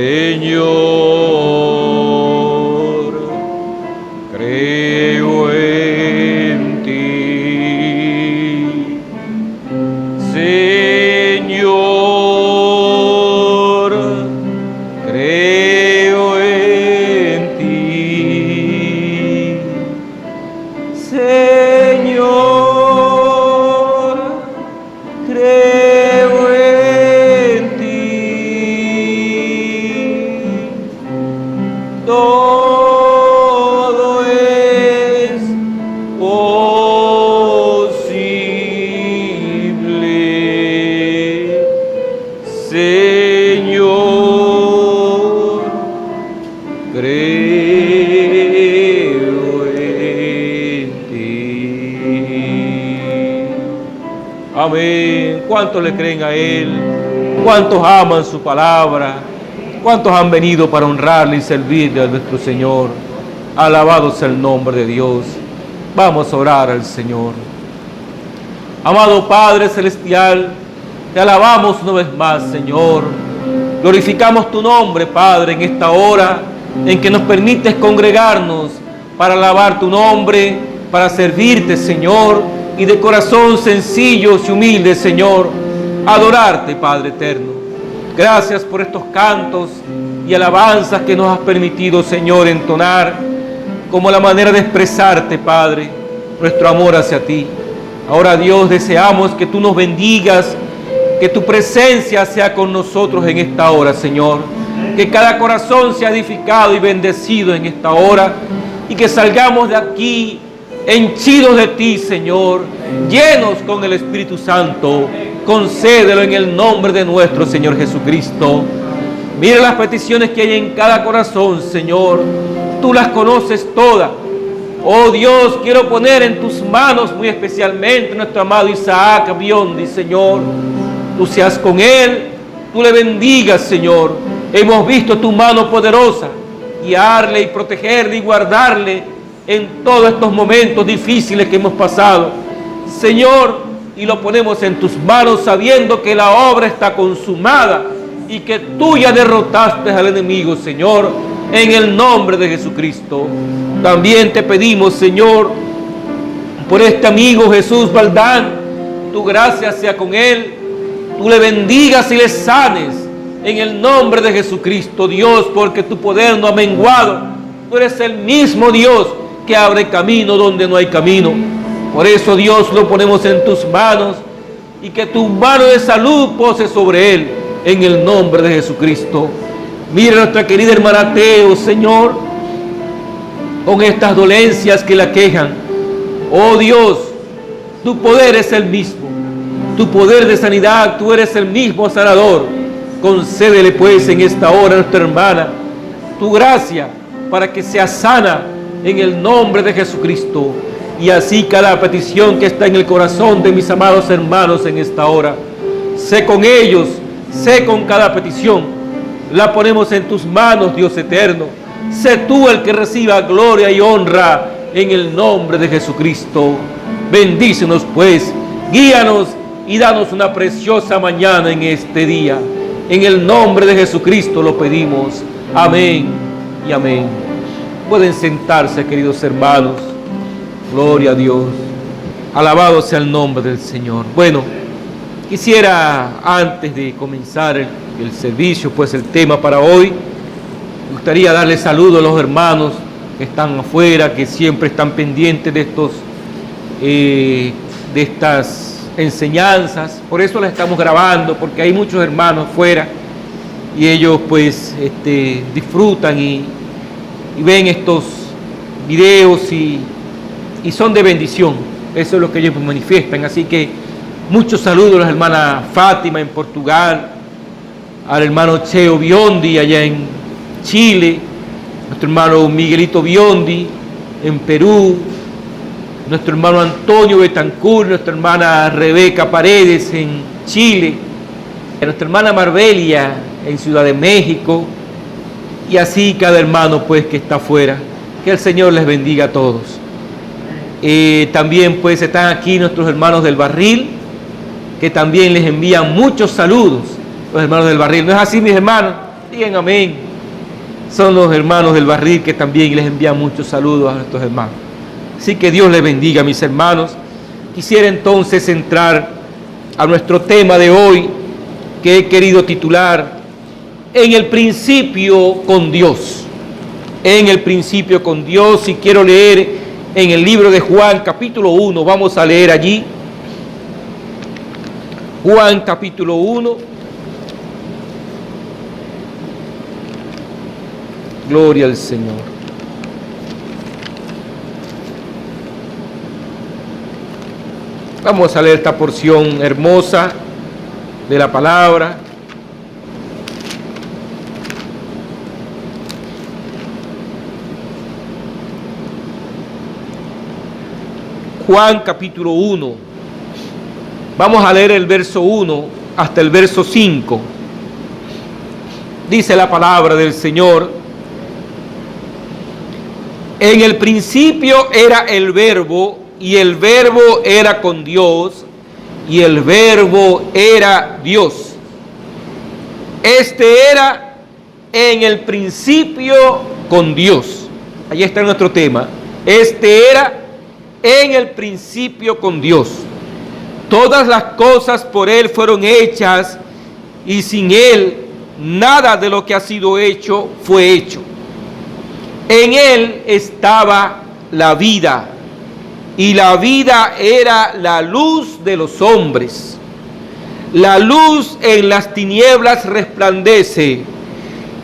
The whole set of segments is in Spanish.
Señor, creo en ti. Señor, creo en ti. Señor, creo en ti. Todo es posible. Señor, creo en ti. Amén. ¿Cuántos le creen a Él? ¿Cuántos aman su palabra? ¿Cuántos han venido para honrarle y servirle a nuestro Señor? Alabado sea el nombre de Dios. Vamos a orar al Señor. Amado Padre Celestial, te alabamos una vez más, Señor. Glorificamos tu nombre, Padre, en esta hora en que nos permites congregarnos para alabar tu nombre, para servirte, Señor, y de corazón sencillo y humilde, Señor, adorarte, Padre eterno. Gracias por estos cantos y alabanzas que nos has permitido, Señor, entonar como la manera de expresarte, Padre, nuestro amor hacia ti. Ahora, Dios, deseamos que tú nos bendigas, que tu presencia sea con nosotros en esta hora, Señor. Que cada corazón sea edificado y bendecido en esta hora y que salgamos de aquí henchidos de ti, Señor, llenos con el Espíritu Santo. Concédelo en el nombre de nuestro Señor Jesucristo. Mira las peticiones que hay en cada corazón, Señor. Tú las conoces todas. Oh Dios, quiero poner en tus manos muy especialmente nuestro amado Isaac Biondi, Señor. Tú seas con él, tú le bendigas, Señor. Hemos visto tu mano poderosa, guiarle y protegerle y guardarle en todos estos momentos difíciles que hemos pasado. Señor, y lo ponemos en tus manos sabiendo que la obra está consumada y que tú ya derrotaste al enemigo, Señor, en el nombre de Jesucristo. También te pedimos, Señor, por este amigo Jesús Valdán, tu gracia sea con él, tú le bendigas y le sanes en el nombre de Jesucristo, Dios, porque tu poder no ha menguado. Tú eres el mismo Dios que abre camino donde no hay camino. Por eso, Dios, lo ponemos en tus manos y que tu mano de salud pose sobre él en el nombre de Jesucristo. Mira a nuestra querida hermana Teo, Señor, con estas dolencias que la quejan. Oh Dios, tu poder es el mismo. Tu poder de sanidad, tú eres el mismo sanador. Concédele pues en esta hora a nuestra hermana tu gracia para que sea sana en el nombre de Jesucristo. Y así cada petición que está en el corazón de mis amados hermanos en esta hora, sé con ellos, sé con cada petición. La ponemos en tus manos, Dios eterno. Sé tú el que reciba gloria y honra en el nombre de Jesucristo. Bendícenos pues, guíanos y danos una preciosa mañana en este día. En el nombre de Jesucristo lo pedimos. Amén y amén. Pueden sentarse, queridos hermanos. Gloria a Dios. Alabado sea el nombre del Señor. Bueno, quisiera, antes de comenzar el servicio, pues el tema para hoy, me gustaría darle saludo a los hermanos que están afuera, que siempre están pendientes de estas enseñanzas. Por eso las estamos grabando, porque hay muchos hermanos afuera y ellos pues disfrutan y ven estos videos y son de bendición. Eso es lo que ellos manifiestan. Así que muchos saludos a la hermana Fátima en Portugal, al hermano Cheo Biondi allá en Chile, nuestro hermano Miguelito Biondi en Perú, nuestro hermano Antonio Betancourt, nuestra hermana Rebeca Paredes en Chile, nuestra hermana Marbelia en Ciudad de México, y así cada hermano pues que está afuera. Que el Señor les bendiga a todos. También pues están aquí nuestros hermanos del Barril, que también les envían muchos saludos, los hermanos del Barril. ¿No es así, mis hermanos? Digan amén. Son los hermanos del barril que también les envían muchos saludos a nuestros hermanos. Así que Dios les bendiga, mis hermanos. Quisiera entonces entrar a nuestro tema de hoy, que he querido titular En el principio con Dios. En el principio con Dios. Y quiero leer en el libro de Juan, capítulo 1. Vamos a leer allí. Juan, capítulo 1. Gloria al Señor. Vamos a leer esta porción hermosa de la palabra. Juan capítulo 1. Vamos a leer el verso 1 hasta el verso 5. Dice la palabra del Señor: en el principio era el Verbo, y el Verbo era con Dios, y el Verbo era Dios. Este era en el principio con Dios. Allí está nuestro tema. Este era en el principio con Dios. Todas las cosas por Él fueron hechas, y sin Él nada de lo que ha sido hecho fue hecho. En Él estaba la vida, y la vida era la luz de los hombres. La luz en las tinieblas resplandece,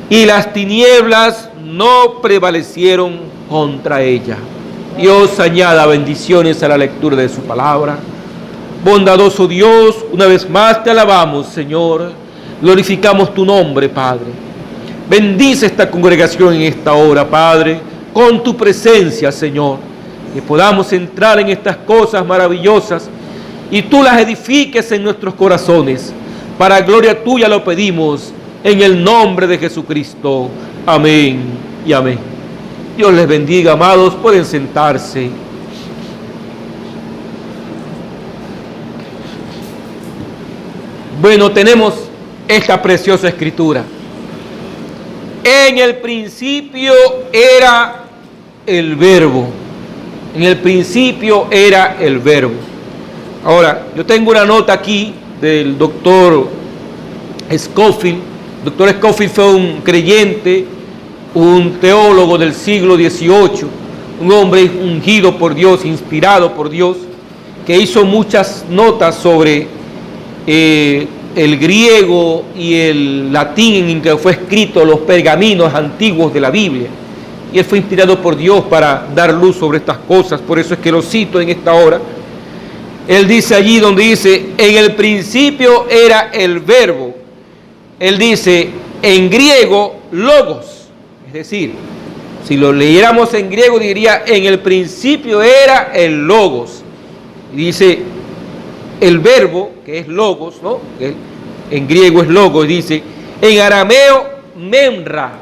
y las tinieblas no prevalecieron contra ella. Dios añada bendiciones a la lectura de su palabra. Bondadoso Dios, una vez más te alabamos, Señor. Glorificamos tu nombre, Padre. Bendice esta congregación en esta hora, Padre, con tu presencia, Señor. Que podamos entrar en estas cosas maravillosas y tú las edifiques en nuestros corazones. Para gloria tuya lo pedimos en el nombre de Jesucristo. Amén y amén. Dios les bendiga, amados. Pueden sentarse. Bueno, tenemos esta preciosa escritura. En el principio era el Verbo. En el principio era el Verbo. Ahora, yo tengo una nota aquí del doctor Scofield. El doctor Scofield fue un creyente, un teólogo del siglo XVIII, un hombre ungido por Dios, inspirado por Dios, que hizo muchas notas sobre el griego y el latín en que fue escrito los pergaminos antiguos de la Biblia. Y él fue inspirado por Dios para dar luz sobre estas cosas. Por eso es que lo cito en esta hora. Él dice allí donde dice, en el principio era el Verbo. Él dice, en griego, logos. Es decir, si lo leyéramos en griego diría, en el principio era el logos. Y dice, el verbo, que es logos, ¿no? En griego es logos, dice, en arameo, memra.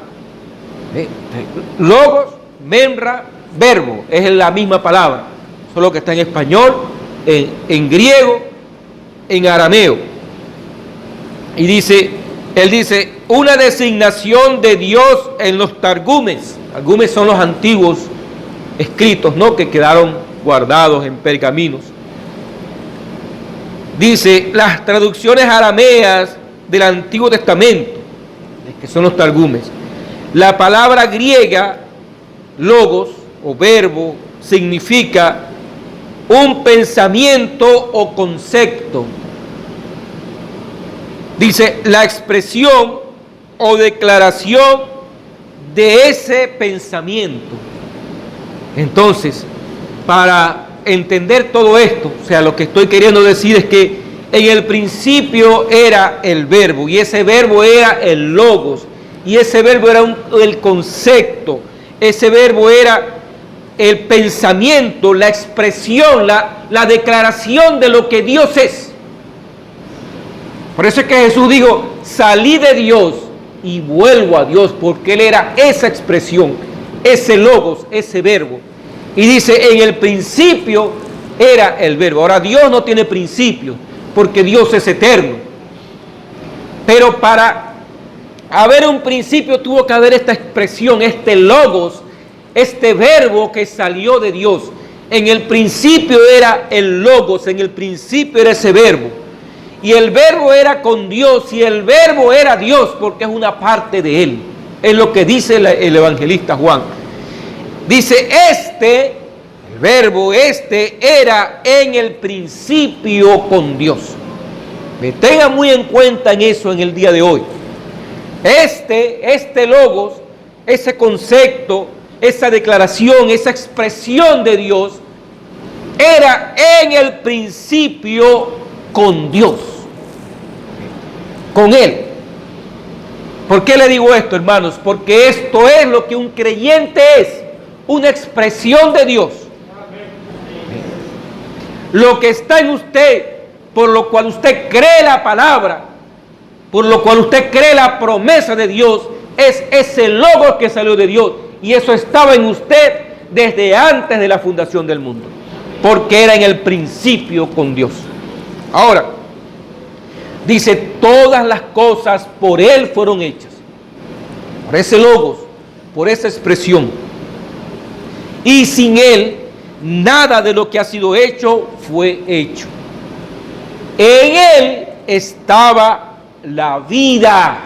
Logos, memra, verbo, es la misma palabra, solo que está en español, en griego, en arameo. Y dice, él dice, una designación de Dios en los targumes. Targumes son los antiguos escritos, ¿no? Que quedaron guardados en pergaminos. Dice, las traducciones arameas del Antiguo Testamento, que son los targumes. La palabra griega, logos o verbo, significa un pensamiento o concepto. Dice, la expresión o declaración de ese pensamiento. Entonces, para entender todo esto, o sea, lo que estoy queriendo decir es que en el principio era el verbo, y ese verbo era el logos, y ese verbo era el concepto, ese verbo era el pensamiento, la expresión, la declaración de lo que Dios es. Por eso es que Jesús dijo, salí de Dios y vuelvo a Dios, porque Él era esa expresión, ese logos, ese verbo. Y dice, en el principio era el verbo. Ahora, Dios no tiene principio, porque Dios es eterno. Pero para haber un principio tuvo que haber esta expresión, este logos, este verbo que salió de Dios. En el principio era el logos, en el principio era ese verbo. Y el verbo era con Dios, y el verbo era Dios, porque es una parte de Él. Es lo que dice el evangelista Juan. Dice, el verbo era en el principio con Dios. Me tengan muy en cuenta en eso en el día de hoy. Este logos, ese concepto, esa declaración, esa expresión de Dios, era en el principio con Dios, con Él. ¿Por qué le digo esto, hermanos? Porque esto es lo que un creyente es, una expresión de Dios. Lo que está en usted, por lo cual usted cree la palabra, por lo cual usted cree la promesa de Dios, es ese logos que salió de Dios. Y eso estaba en usted desde antes de la fundación del mundo, porque era en el principio con Dios. Ahora, dice, todas las cosas por Él fueron hechas. Por ese logos, por esa expresión. Y sin Él, nada de lo que ha sido hecho fue hecho. En Él estaba la vida.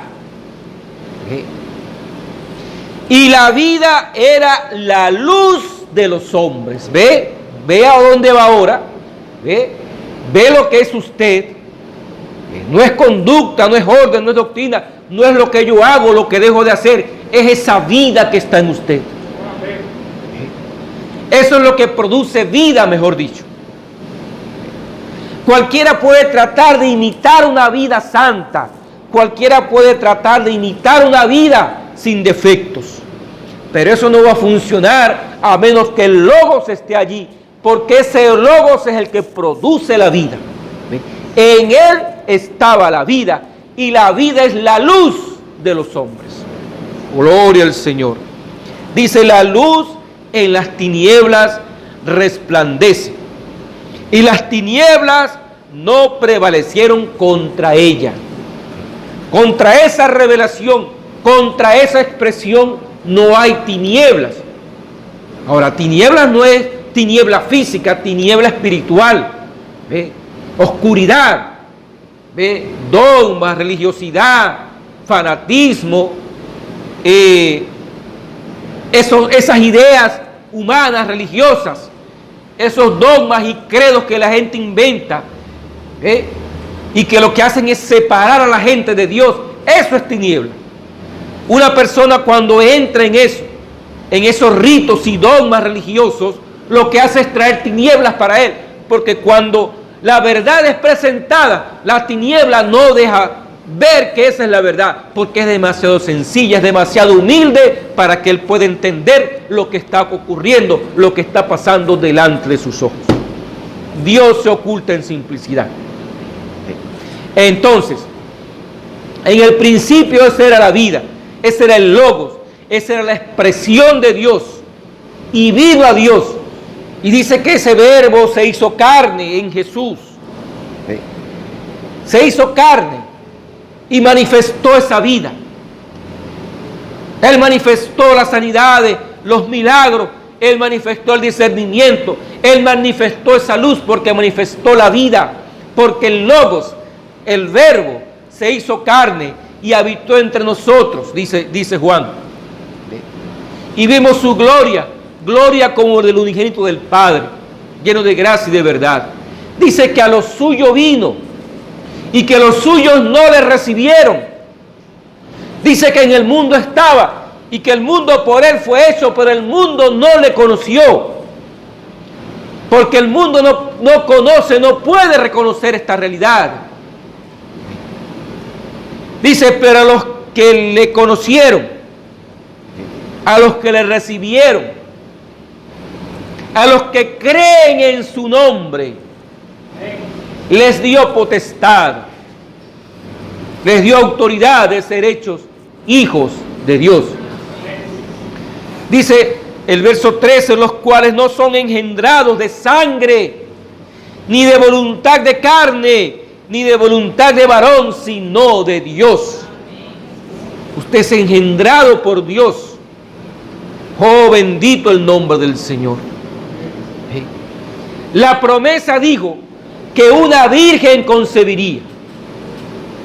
Y la vida era la luz de los hombres. Ve a dónde va ahora. Ve lo que es usted. No es conducta, no es orden, no es doctrina, no es lo que yo hago, lo que dejo de hacer. Es esa vida que está en usted. Eso es lo que produce vida, mejor dicho. Cualquiera puede tratar de imitar una vida santa. Cualquiera puede tratar de imitar una vida sin defectos. Pero eso no va a funcionar a menos que el logos esté allí, porque ese logos es el que produce la vida. En Él estaba la vida, y la vida es la luz de los hombres. Gloria al Señor. Dice, la luz en las tinieblas resplandece, y las tinieblas no prevalecieron contra ella. Contra esa revelación, contra esa expresión, no hay tinieblas. Ahora, tinieblas no es tiniebla física, tiniebla espiritual, oscuridad, dogma, religiosidad, fanatismo, esas ideas humanas, religiosas, esos dogmas y credos que la gente inventa, y que lo que hacen es separar a la gente de Dios. Eso es tiniebla. Una persona cuando entra en eso, en esos ritos y dogmas religiosos, lo que hace es traer tinieblas para él, porque cuando la verdad es presentada, la tiniebla no deja ver que esa es la verdad, porque es demasiado sencilla, es demasiado humilde para que él pueda entender lo que está ocurriendo, lo que está pasando delante de sus ojos. Dios se oculta en simplicidad. Entonces, en el principio esa era la vida, ese era el logos, esa era la expresión de Dios, y vino a Dios. Y dice que ese verbo se hizo carne en Jesús. Se hizo carne y manifestó esa vida. Él manifestó las sanidades, los milagros, Él manifestó el discernimiento, Él manifestó esa luz porque manifestó la vida, porque el logos, el verbo, se hizo carne y habitó entre nosotros, dice Juan. Y vimos su gloria, gloria como del unigénito del Padre, lleno de gracia y de verdad. Dice que a los suyos vino y que los suyos no le recibieron. Dice que en el mundo estaba y que el mundo por él fue hecho, pero el mundo no le conoció. Porque el mundo no conoce, no puede reconocer esta realidad. Dice, pero a los que le conocieron, a los que le recibieron, a los que creen en su nombre, les dio potestad, les dio autoridad de ser hechos hijos de Dios. Dice el verso 13, los cuales no son engendrados de sangre, ni de voluntad de carne, ni de voluntad de varón, sino de Dios. Usted es engendrado por Dios. Oh, bendito el nombre del Señor. La promesa dijo que una virgen concebiría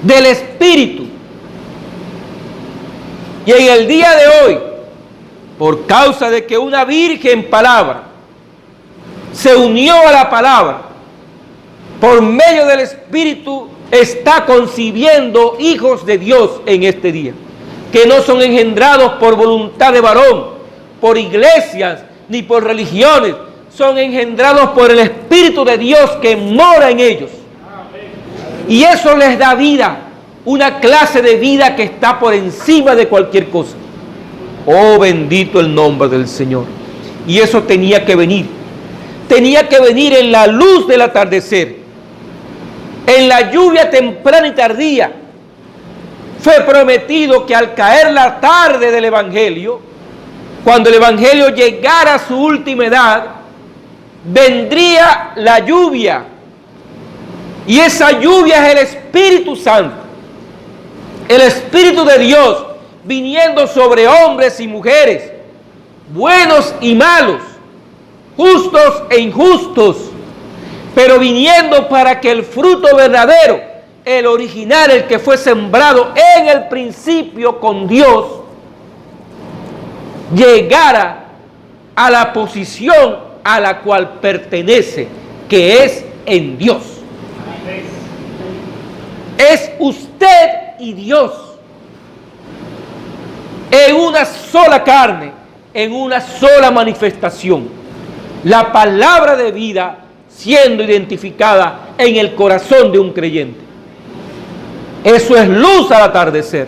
del Espíritu. Y en el día de hoy, por causa de que una virgen palabra se unió a la palabra, por medio del Espíritu está concibiendo hijos de Dios en este día, que no son engendrados por voluntad de varón, por iglesias, ni por religiones, son engendrados por el Espíritu de Dios que mora en ellos. Y eso les da vida, una clase de vida que está por encima de cualquier cosa. Oh, bendito el nombre del Señor. Y eso tenía que venir en la luz del atardecer, en la lluvia temprana y tardía. Fue prometido que al caer la tarde del Evangelio, cuando el Evangelio llegara a su última edad, vendría la lluvia. Y esa lluvia es el Espíritu Santo, el Espíritu de Dios, viniendo sobre hombres y mujeres, buenos y malos, justos e injustos, pero viniendo para que el fruto verdadero, el original, el que fue sembrado en el principio con Dios, llegara a la posición a la cual pertenece, que es en Dios. Es usted y Dios en una sola carne, en una sola manifestación. La palabra de vida siendo identificada en el corazón de un creyente. Eso es luz al atardecer.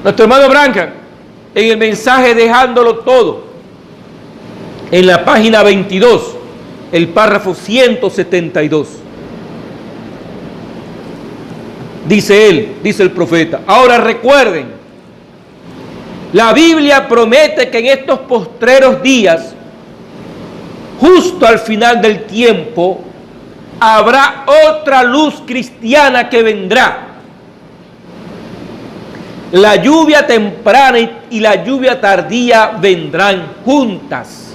Nuestro hermano Branham, en el mensaje Dejándolo Todo, en la página 22, el párrafo 172, dice él, dice el profeta: ahora recuerden, la Biblia promete que en estos postreros días, justo al final del tiempo, habrá otra luz cristiana que vendrá. La lluvia temprana y la lluvia tardía vendrán juntas.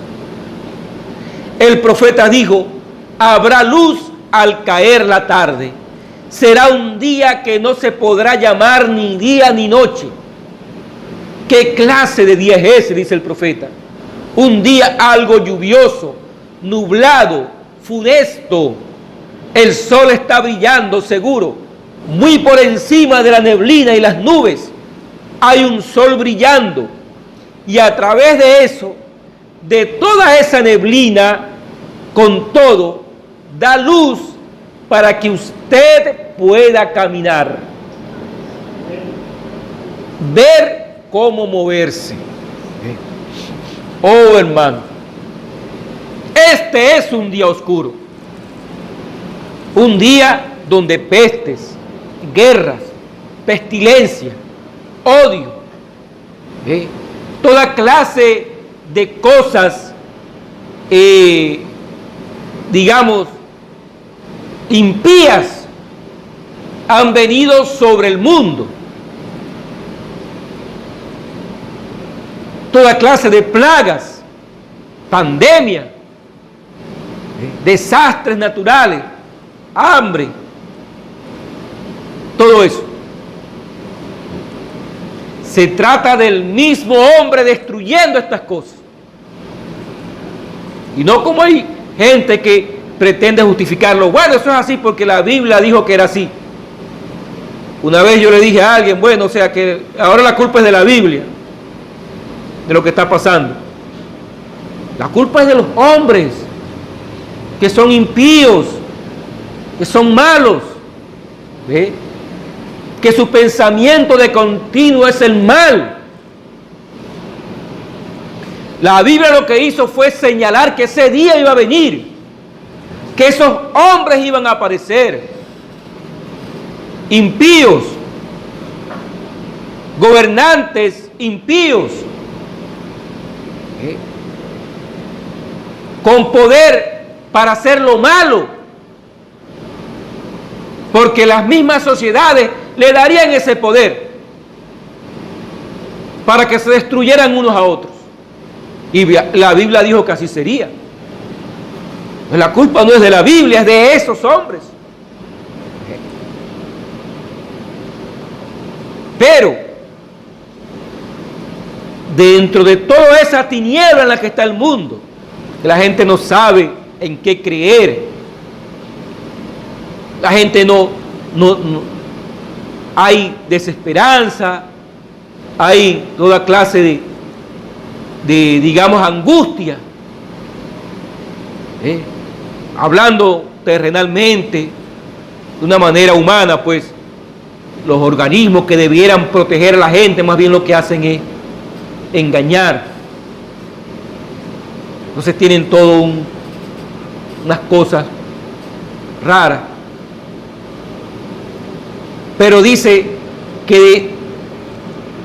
El profeta dijo: habrá luz al caer la tarde. Será un día que no se podrá llamar ni día ni noche. ¿Qué clase de día es ese?, dice el profeta. Un día algo lluvioso, nublado, funesto. El sol está brillando seguro, muy por encima de la neblina y las nubes. Hay un sol brillando, y a través de eso, de toda esa neblina, con todo, da luz para que usted pueda caminar, ver cómo moverse. Oh, hermano, este es un día oscuro, un día donde pestes, guerras, pestilencia, odio, toda clase de cosas, digamos, impías han venido sobre el mundo. Toda clase de plagas, pandemia, desastres naturales, hambre, todo eso. Se trata del mismo hombre destruyendo estas cosas. Y no como hay gente que pretende justificarlo. Bueno, eso es así porque la Biblia dijo que era así. Una vez yo le dije a alguien, bueno, o sea que ahora la culpa es de la Biblia, de lo que está pasando. La culpa es de los hombres, que son impíos, que son malos, ¿ve? Que su pensamiento de continuo es el mal. La Biblia lo que hizo fue señalar que ese día iba a venir, que esos hombres iban a aparecer, impíos, gobernantes impíos, con poder para hacer lo malo, porque las mismas sociedades le darían ese poder para que se destruyeran unos a otros. Y la Biblia dijo que así sería. La culpa no es de la Biblia, es de esos hombres. Pero dentro de toda esa tiniebla en la que está el mundo, que la gente no sabe en qué creer, la gente no hay desesperanza, hay toda clase de digamos, angustia. Hablando terrenalmente, de una manera humana, pues, los organismos que debieran proteger a la gente, más bien lo que hacen es engañar. Entonces tienen todo unas cosas raras. Pero dice que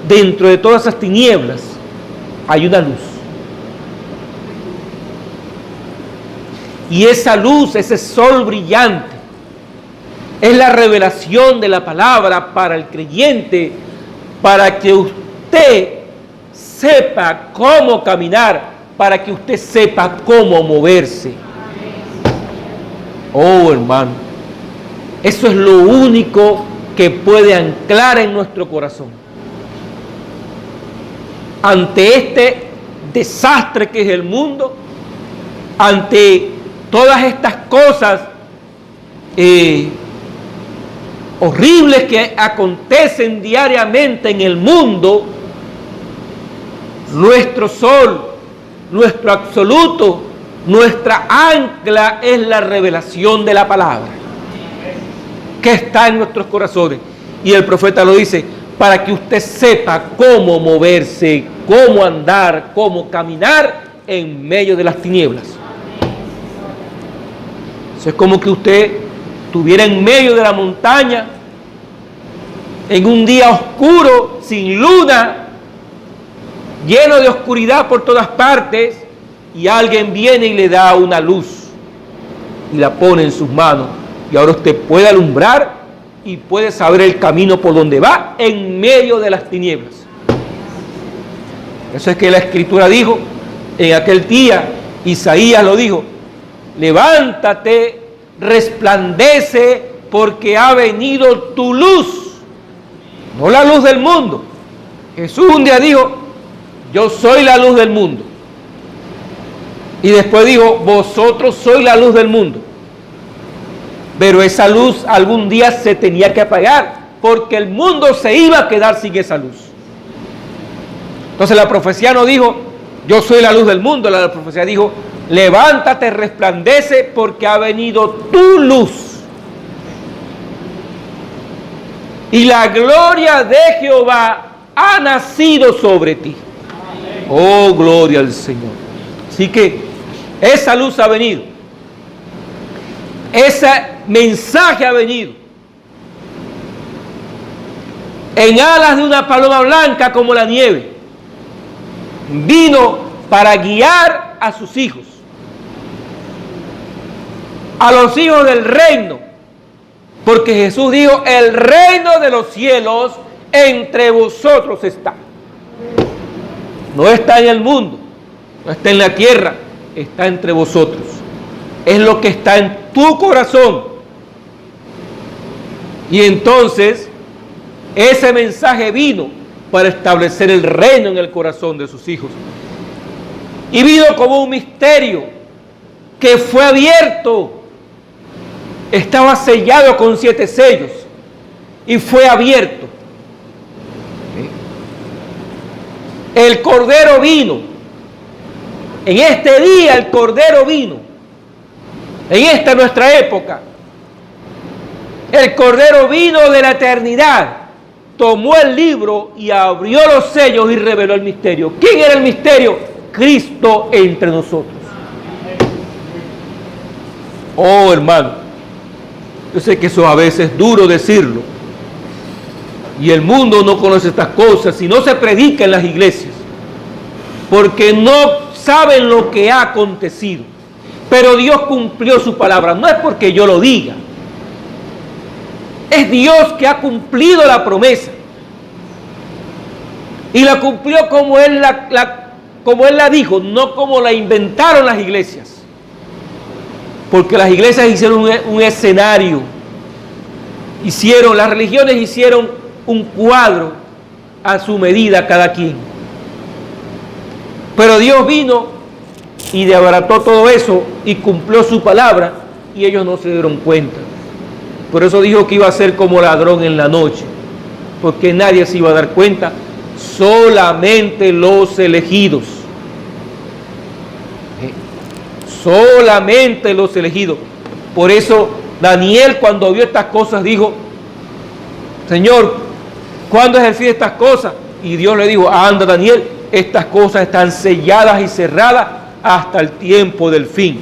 dentro de todas esas tinieblas hay una luz. Y esa luz, ese sol brillante, es la revelación de la palabra para el creyente, para que usted sepa cómo caminar, para que usted sepa cómo moverse. Oh, hermano, eso es lo único que puede anclar en nuestro corazón. Ante este desastre que es el mundo, ante todas estas cosas horribles que acontecen diariamente en el mundo, nuestro sol, nuestro absoluto, nuestra ancla es la revelación de la palabra que está en nuestros corazones. Y el profeta lo dice, para que usted sepa cómo moverse, cómo andar, cómo caminar en medio de las tinieblas. Eso es como que usted estuviera en medio de la montaña, en un día oscuro, sin luna, lleno de oscuridad por todas partes, y alguien viene y le da una luz y la pone en sus manos, y ahora usted puede alumbrar y puede saber el camino por donde va en medio de las tinieblas. Eso es que la Escritura dijo en aquel día, Isaías lo dijo: levántate, resplandece, porque ha venido tu luz, no la luz del mundo. Jesús un día dijo: yo soy la luz del mundo. Y después dijo: vosotros sois la luz del mundo. Pero esa luz algún día se tenía que apagar, porque el mundo se iba a quedar sin esa luz. Entonces la profecía no dijo: yo soy la luz del mundo. La profecía dijo: levántate, resplandece, porque ha venido tu luz. Y la gloria de Jehová ha nacido sobre ti. Oh, gloria al Señor. Así que esa luz ha venido. Ese mensaje ha venido. En alas de una paloma blanca como la nieve. Vino para guiar a sus hijos. A los hijos del reino. Porque Jesús dijo: el reino de los cielos entre vosotros está. No está en el mundo, no está en la tierra, está entre vosotros. Es lo que está en tu corazón. Y entonces, ese mensaje vino para establecer el reino en el corazón de sus hijos. Y vino como un misterio que fue abierto. Estaba sellado con 7 sellos y fue abierto. El Cordero vino. En este día el Cordero vino. En esta nuestra época. El Cordero vino de la eternidad. Tomó el libro y abrió los sellos y reveló el misterio. ¿Quién era el misterio? Cristo entre nosotros. Oh, hermano, yo sé que eso a veces es duro decirlo. Y el mundo no conoce estas cosas y no se predica en las iglesias, porque no saben lo que ha acontecido. Pero Dios cumplió su palabra. No es porque yo lo diga, Es Dios que ha cumplido la promesa. Y la cumplió como Él la dijo, no como la inventaron las iglesias. Porque las iglesias hicieron un escenario. Las religiones hicieron un cuadro a su medida cada quien. Pero Dios vino y desbarató todo eso y cumplió su palabra y ellos no se dieron cuenta. Por eso dijo que iba a ser como ladrón en la noche, porque nadie se iba a dar cuenta, solamente los elegidos. Solamente los elegidos. Por eso Daniel, cuando vio estas cosas, dijo: Señor, ¿cuándo es el fin de estas cosas? Y Dios le dijo: anda, Daniel, estas cosas están selladas y cerradas hasta el tiempo del fin.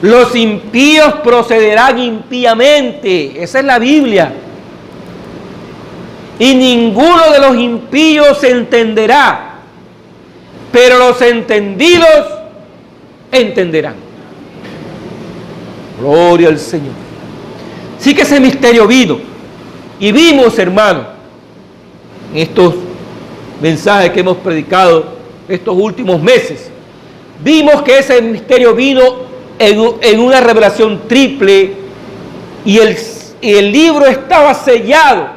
Los impíos procederán impíamente. Esa es la Biblia. Y ninguno de los impíos se entenderá, pero los entendidos entenderán. Gloria al Señor. Sí que ese misterio vino. Y vimos, hermanos, en estos mensajes que hemos predicado estos últimos meses, vimos que ese misterio vino en una revelación triple, y el libro estaba sellado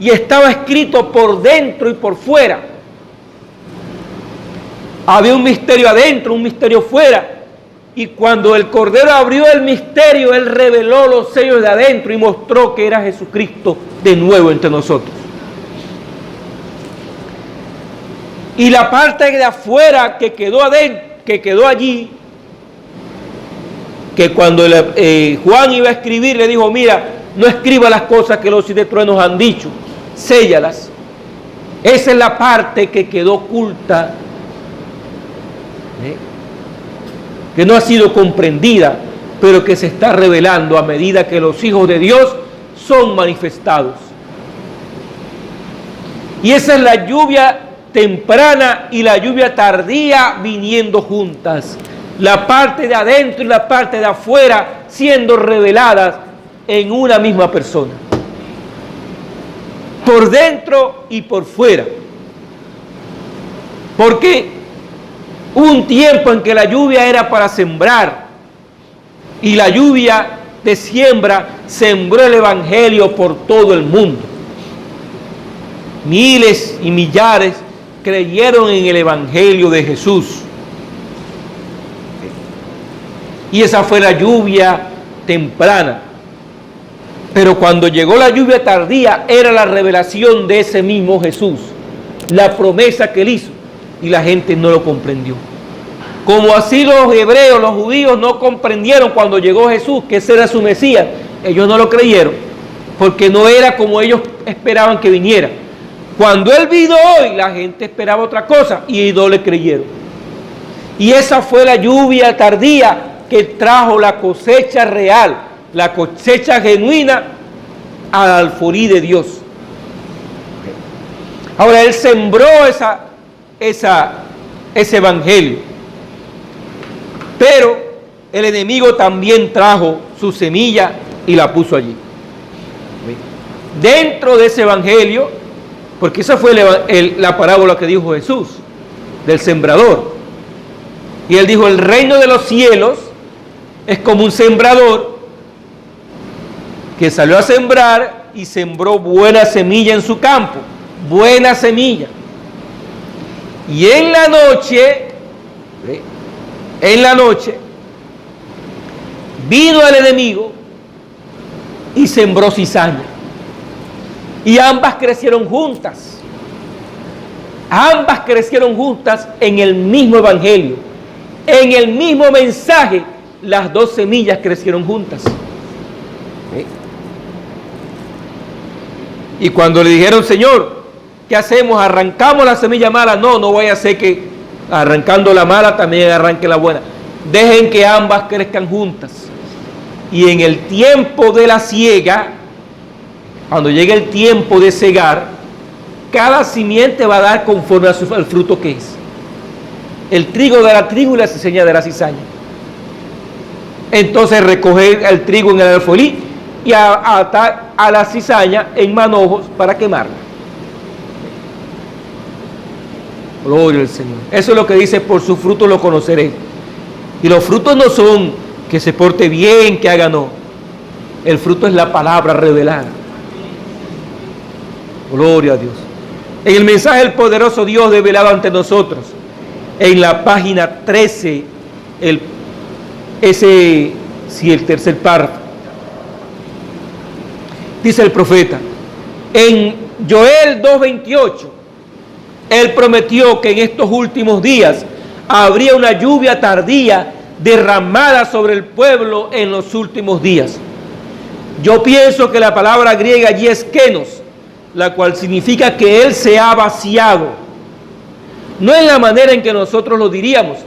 y estaba escrito por dentro y por fuera. Había un misterio adentro, un misterio fuera. Y cuando el Cordero abrió el misterio, Él reveló los sellos de adentro y mostró que era Jesucristo de nuevo entre nosotros. Y la parte de afuera que quedó adentro, que quedó allí, que cuando Juan iba a escribir, le dijo: mira, no escriba las cosas que los siete truenos han dicho, séllalas. Esa es la parte que quedó oculta, que no ha sido comprendida, pero que se está revelando a medida que los hijos de Dios son manifestados. Y esa es la lluvia temprana y la lluvia tardía viniendo juntas. La parte de adentro y la parte de afuera siendo reveladas en una misma persona. Por dentro y por fuera. Porque hubo un tiempo en que la lluvia era para sembrar, y la lluvia de siembra sembró el evangelio por todo el mundo. Miles y millares creyeron en el evangelio de Jesús. Y esa fue la lluvia temprana. Pero cuando llegó la lluvia tardía, era la revelación de ese mismo Jesús, la promesa que Él hizo, y la gente no lo comprendió. Como así los hebreos, los judíos, no comprendieron cuando llegó Jesús que ese era su Mesías. Ellos no lo creyeron, porque no era como ellos esperaban que viniera. Cuando Él vino hoy, la gente esperaba otra cosa y no le creyeron. Y esa fue la lluvia tardía que trajo la cosecha real, la cosecha genuina al alfolí de Dios. Ahora Él sembró ese evangelio, pero el enemigo también trajo su semilla y la puso allí. Dentro de ese evangelio, porque esa fue la parábola que dijo Jesús, del sembrador. Y Él dijo: el reino de los cielos es como un sembrador que salió a sembrar y sembró buena semilla en su campo, buena semilla. Y en la noche vino el enemigo y sembró cizaña. Y ambas crecieron juntas. Ambas crecieron juntas en el mismo evangelio, en el mismo mensaje. Las dos semillas crecieron juntas. Y cuando le dijeron: Señor, ¿qué hacemos? ¿Arrancamos la semilla mala? No vaya a ser que arrancando la mala también arranque la buena. Dejen que ambas crezcan juntas. Y en el tiempo de la siega, cuando llegue el tiempo de segar, cada simiente va a dar conforme al fruto que es. El trigo dará trigo y la cizaña dará cizaña. Entonces recoger el trigo en el alfolí y atar a la cizaña en manojos para quemarla. Gloria al Señor. Eso es lo que dice: por sus frutos lo conoceréis. Y los frutos no son que se porte bien, que haga, no. El fruto es la palabra revelada. Gloria a Dios. En el mensaje del poderoso Dios revelado ante nosotros, en la página 13, el tercer párrafo, dice el profeta, en Joel 2:28, él prometió que en estos últimos días habría una lluvia tardía derramada sobre el pueblo en los últimos días. Yo pienso que la palabra griega allí es kenos, la cual significa que él se ha vaciado. No en la manera en que nosotros lo diríamos,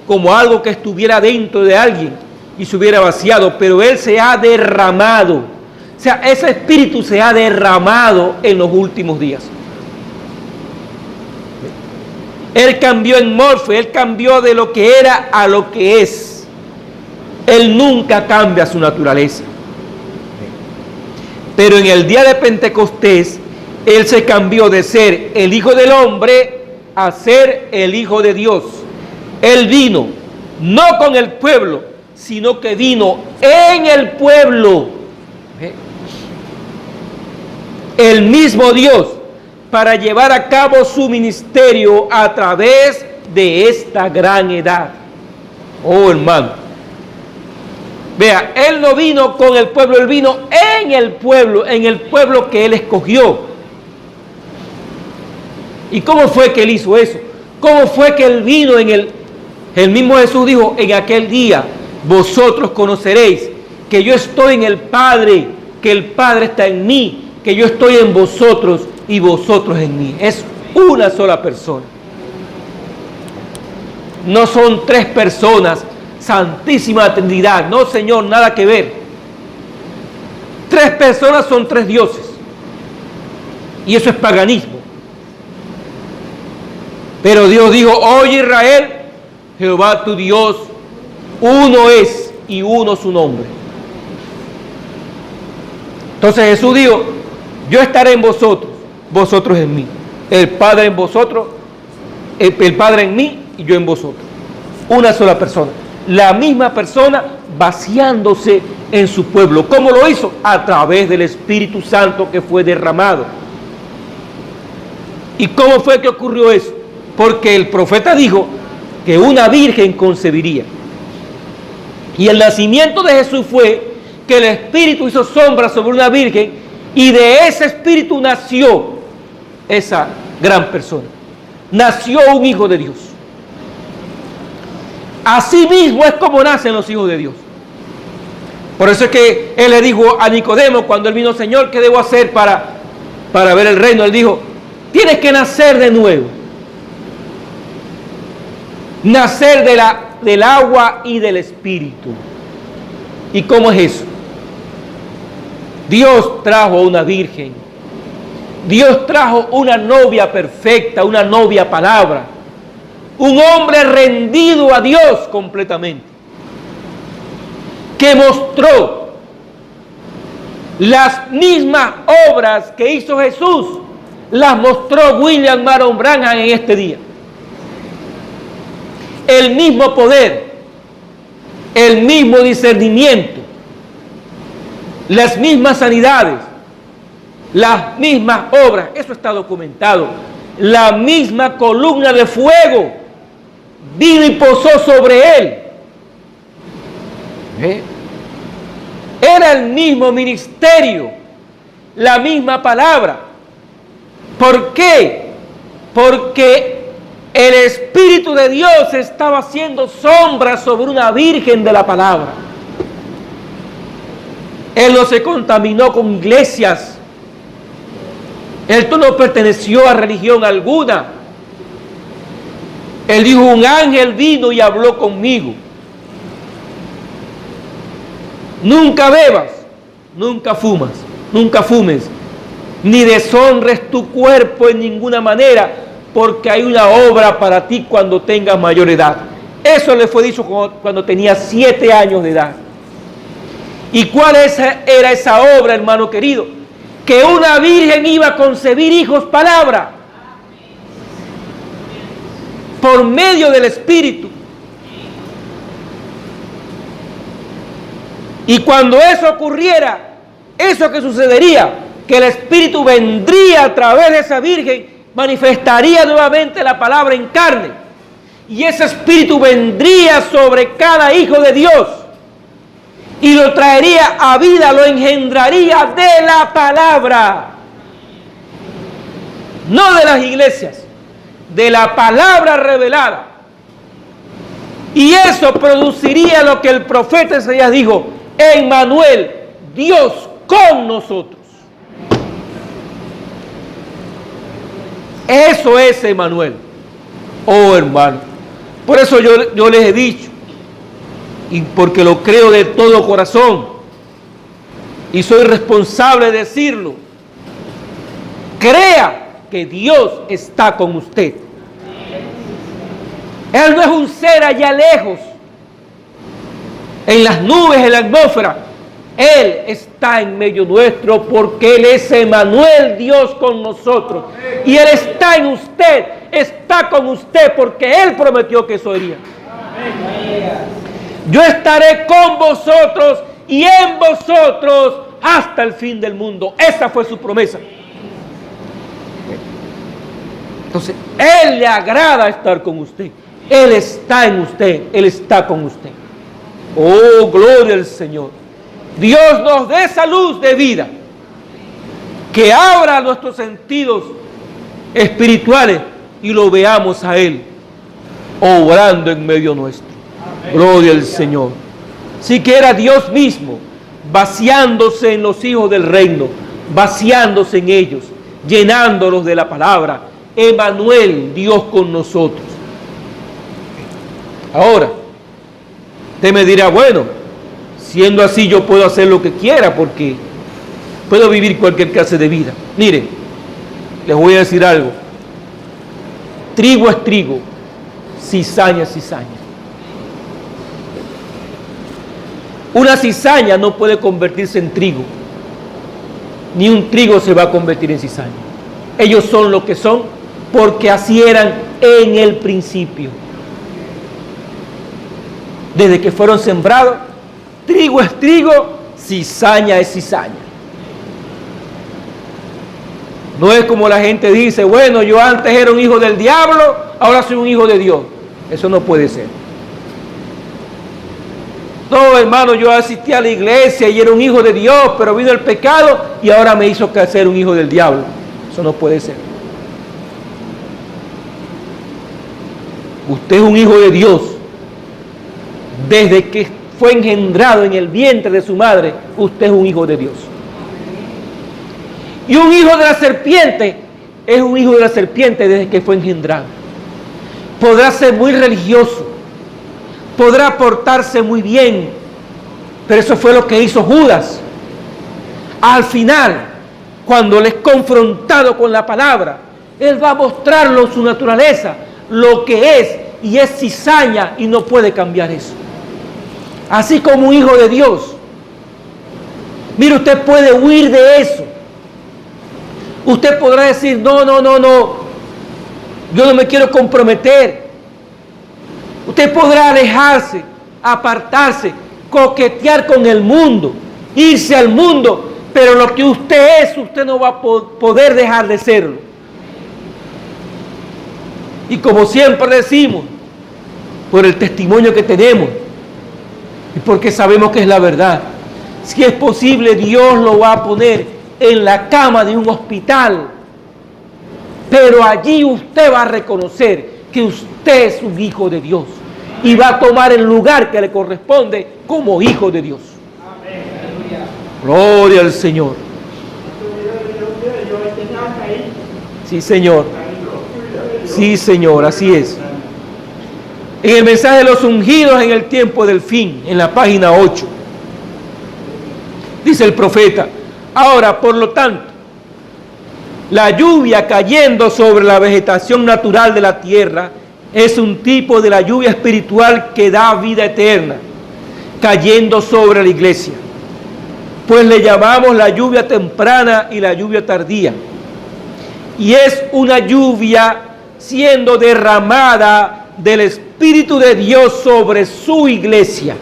como algo que estuviera dentro de alguien y se hubiera vaciado, pero él se ha derramado. O sea, ese espíritu se ha derramado en los últimos días. Él cambió en morfe, él cambió de lo que era a lo que es. Él nunca cambia su naturaleza. Pero en el día de Pentecostés, él se cambió de ser el Hijo del Hombre a ser el Hijo de Dios. Él vino no con el pueblo, sino que vino en el pueblo. El mismo Dios, para llevar a cabo su ministerio a través de esta gran edad. Oh, hermano. Vea, él no vino con el pueblo, él vino en el pueblo que él escogió. ¿Y cómo fue que él hizo eso? ¿Cómo fue que él vino el mismo Jesús dijo, en aquel día vosotros conoceréis que yo estoy en el Padre, que el Padre está en mí, que yo estoy en vosotros y vosotros en mí? Es una sola persona. No son tres personas, Santísima Trinidad. No, Señor, nada que ver. Tres personas son tres dioses. Y eso es paganismo. Pero Dios dijo: oye Israel, Jehová tu Dios, uno es y uno su nombre. Entonces Jesús dijo: yo estaré en vosotros, vosotros en mí. El Padre en vosotros, el Padre en mí y yo en vosotros. Una sola persona. La misma persona vaciándose en su pueblo. ¿Cómo lo hizo? A través del Espíritu Santo que fue derramado. ¿Y cómo fue que ocurrió eso? Porque el profeta dijo que una virgen concebiría. Y el nacimiento de Jesús fue que el Espíritu hizo sombra sobre una virgen y de ese Espíritu nació esa gran persona. Nació un Hijo de Dios. Así mismo es como nacen los hijos de Dios. Por eso es que él le dijo a Nicodemo cuando él vino: Señor, ¿qué debo hacer para ver el reino? Él dijo: tienes que nacer de nuevo. Nacer del agua y del Espíritu. ¿Y cómo es eso? Dios trajo a una virgen. Dios trajo una novia perfecta, una novia palabra. Un hombre rendido a Dios completamente, que mostró las mismas obras que hizo Jesús, las mostró William Marion Branham en este día. El mismo poder, el mismo discernimiento, las mismas sanidades, las mismas obras, eso está documentado. La misma columna de fuego vino y posó sobre él. Era el mismo ministerio, la misma palabra. ¿Por qué? Porque el Espíritu de Dios estaba haciendo sombra sobre una virgen de la palabra. Él no se contaminó con iglesias. Él no perteneció a religión alguna. Él dijo: un ángel vino y habló conmigo. Nunca bebas, nunca fumes, ni deshonres tu cuerpo en ninguna manera, porque hay una obra para ti cuando tengas mayor edad. Eso le fue dicho cuando tenía 7 años de edad. ¿Y cuál era esa obra, hermano querido? Que una virgen iba a concebir hijos palabra por medio del Espíritu. Y cuando eso ocurriera, eso que sucedería, que el Espíritu vendría a través de esa virgen, manifestaría nuevamente la palabra en carne. Y ese Espíritu vendría sobre cada hijo de Dios y lo traería a vida, lo engendraría de la palabra. No de las iglesias, de la palabra revelada. Y eso produciría lo que el profeta Isaías dijo: Emmanuel, Dios con nosotros. Eso es Emmanuel. Oh, hermano, por eso yo les he dicho, y porque lo creo de todo corazón, y soy responsable de decirlo: crea que Dios está con usted. Él no es un ser allá lejos, en las nubes, en la atmósfera. Él está en medio nuestro, porque Él es Emmanuel, Dios con nosotros. Y Él está en usted, está con usted, porque Él prometió que eso haría. Yo estaré con vosotros y en vosotros hasta el fin del mundo. Esa fue su promesa. Entonces, Él le agrada estar con usted. Él está en usted, Él está con usted. Oh, gloria al Señor. Dios nos dé esa luz de vida, que abra nuestros sentidos espirituales y lo veamos a Él obrando en medio nuestro. Gloria al Señor. Si que era Dios mismo vaciándose en los hijos del reino, vaciándose en ellos, llenándolos de la palabra. Emmanuel, Dios con nosotros. Ahora, usted me dirá: bueno, siendo así yo puedo hacer lo que quiera, porque puedo vivir cualquier clase de vida. Miren, les voy a decir algo: trigo es trigo, cizaña es cizaña. Una cizaña no puede convertirse en trigo, ni un trigo se va a convertir en cizaña. Ellos son lo que son porque así eran en el principio. Desde que fueron sembrados, trigo es trigo, cizaña es cizaña. No es como la gente dice: bueno, yo antes era un hijo del diablo, ahora soy un hijo de Dios. Eso no puede ser. No, hermano, yo asistí a la iglesia y era un hijo de Dios, pero vino el pecado y ahora me hizo ser un hijo del diablo. Eso no puede ser. Usted es un hijo de Dios desde que fue engendrado en el vientre de su madre. Usted es un hijo de Dios. Y un hijo de la serpiente es un hijo de la serpiente desde que fue engendrado. Podrá ser muy religioso, podrá portarse muy bien, pero eso fue lo que hizo Judas. Al final, cuando él es confrontado con la palabra, él va a mostrarlo su naturaleza, lo que es, y es cizaña, y no puede cambiar eso. Así como un hijo de Dios. Mire, usted puede huir de eso. Usted podrá decir: no, yo no me quiero comprometer. Usted podrá alejarse, apartarse, coquetear con el mundo, irse al mundo, pero lo que usted es, usted no va a poder dejar de serlo. Y como siempre decimos, por el testimonio que tenemos y porque sabemos que es la verdad, si es posible, Dios lo va a poner en la cama de un hospital, pero allí usted va a reconocer que usted es un hijo de Dios y va a tomar el lugar que le corresponde como hijo de Dios. Gloria al Señor. Sí, Señor. Sí, Señor, así es. En el mensaje de los ungidos en el tiempo del fin, en la página 8, dice el profeta: ahora, por lo tanto, la lluvia cayendo sobre la vegetación natural de la tierra es un tipo de la lluvia espiritual que da vida eterna, cayendo sobre la iglesia. pues le llamamos la lluvia temprana y la lluvia tardía. Y es una lluvia siendo derramada del Espíritu de Dios sobre su iglesia.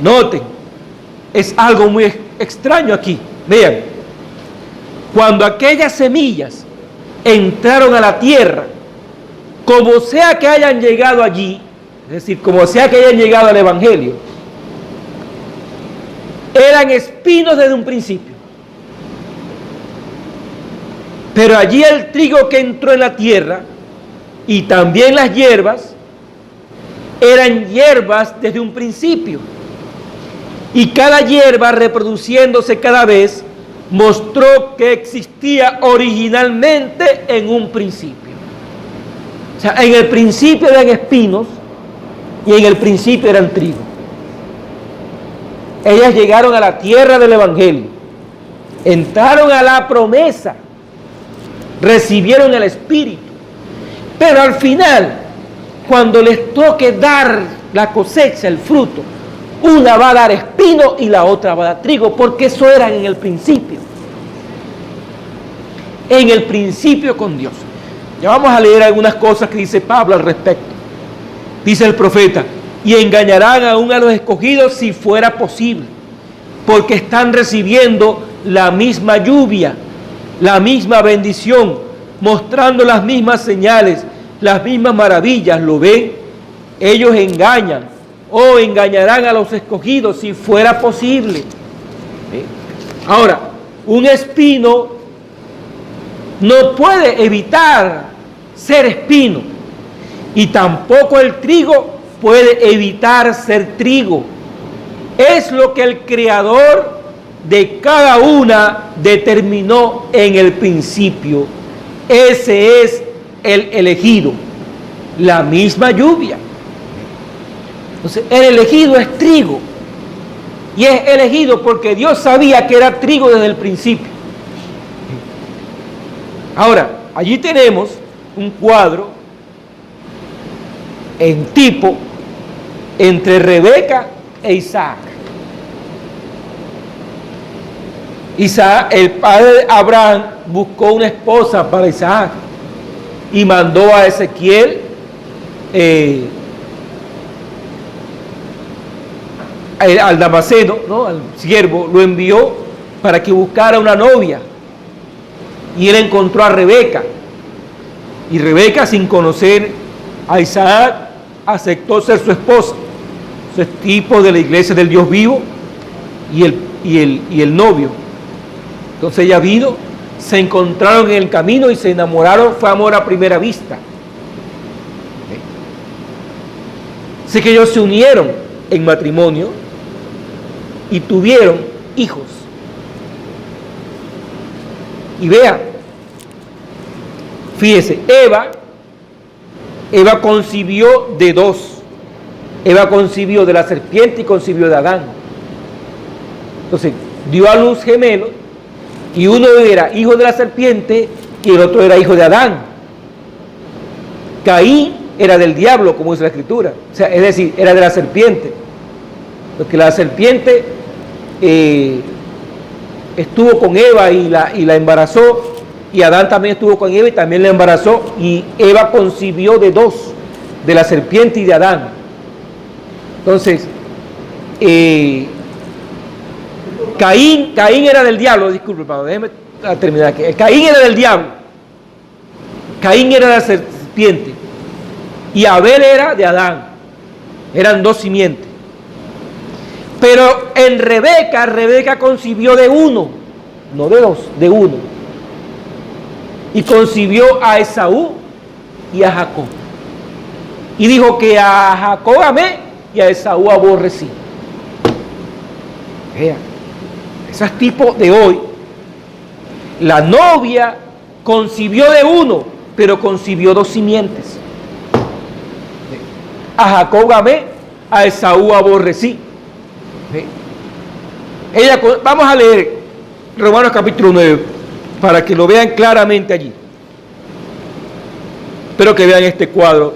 Noten, es algo muy extraño aquí. Vean, cuando aquellas semillas entraron a la tierra, como sea que hayan llegado allí, es decir, como sea que hayan llegado al Evangelio, eran espinos desde un principio. Pero allí el trigo que entró en la tierra y también las hierbas eran hierbas desde un principio. Y cada hierba, reproduciéndose cada vez, mostró que existía originalmente en un principio. O sea, en el principio eran espinos y en el principio eran trigo. Ellas llegaron a la tierra del Evangelio, entraron a la promesa, recibieron el Espíritu, pero al final, cuando les toque dar la cosecha, el fruto, una va a dar espino y la otra va a dar trigo, porque eso era en el principio. En el principio con Dios. Ya vamos a leer algunas cosas que dice Pablo al respecto. Dice el profeta: y engañarán aún a los escogidos si fuera posible, porque están recibiendo la misma lluvia, la misma bendición, mostrando las mismas señales, las mismas maravillas. ¿Lo ven? Ellos engañan o engañarán a los escogidos si fuera posible. Ahora, un espino no puede evitar ser espino, y tampoco el trigo puede evitar ser trigo. Es lo que el Creador de cada una determinó en el principio. Ese es el elegido, la misma lluvia. Entonces, el elegido es trigo, y es elegido porque Dios sabía que era trigo desde el principio. Ahora, allí tenemos un cuadro en tipo entre Rebeca e Isaac. Isaac, el padre de Abraham, buscó una esposa para Isaac y mandó a Ezequiel al Damaseno, ¿no?, al siervo, lo envió para que buscara una novia, y él encontró a Rebeca, y Rebeca, sin conocer a Isaac, aceptó ser su esposa. Eso es tipo de la iglesia del Dios vivo y el novio. Entonces ella vino, se encontraron en el camino y se enamoraron. Fue amor a primera vista. Así que ellos se unieron en matrimonio y tuvieron hijos. Y vean, fíjese, Eva concibió de dos. Eva concibió de la serpiente y concibió de Adán. Entonces, dio a luz gemelos, y uno era hijo de la serpiente y el otro era hijo de Adán. Caín era del diablo, como dice la Escritura. O sea, es decir, era de la serpiente. Porque la serpiente estuvo con Eva y la embarazó, y Adán también estuvo con Eva y también la embarazó, y Eva concibió de dos, de la serpiente y de Adán. Entonces, Caín era del diablo. Disculpe, Pablo, déjeme terminar aquí. Caín era del diablo. Caín era de la serpiente. Y Abel era de Adán. Eran dos simientes. Pero en Rebeca concibió de uno, no de dos, de uno. Y concibió a Esaú y a Jacob. Y dijo que a Jacob amé y a Esaú aborrecí. Vean, ese es tipo de hoy. La novia concibió de uno, pero concibió dos simientes. A Jacob amé, a Esaú aborrecí. Vamos a leer Romanos capítulo 9 para que lo vean claramente allí. Espero que vean este cuadro.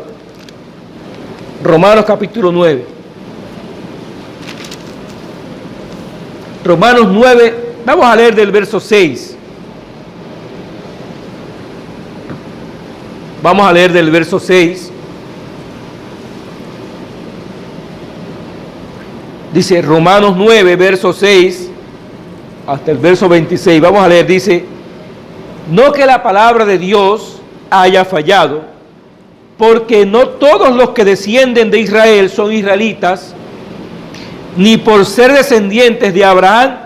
Romanos capítulo 9. Romanos 9, vamos a leer del verso 6. Vamos a leer del verso 6. Dice Romanos 9, verso 6, hasta el verso 26. Vamos a leer, dice: no que la palabra de Dios haya fallado, porque no todos los que descienden de Israel son israelitas, ni por ser descendientes de Abraham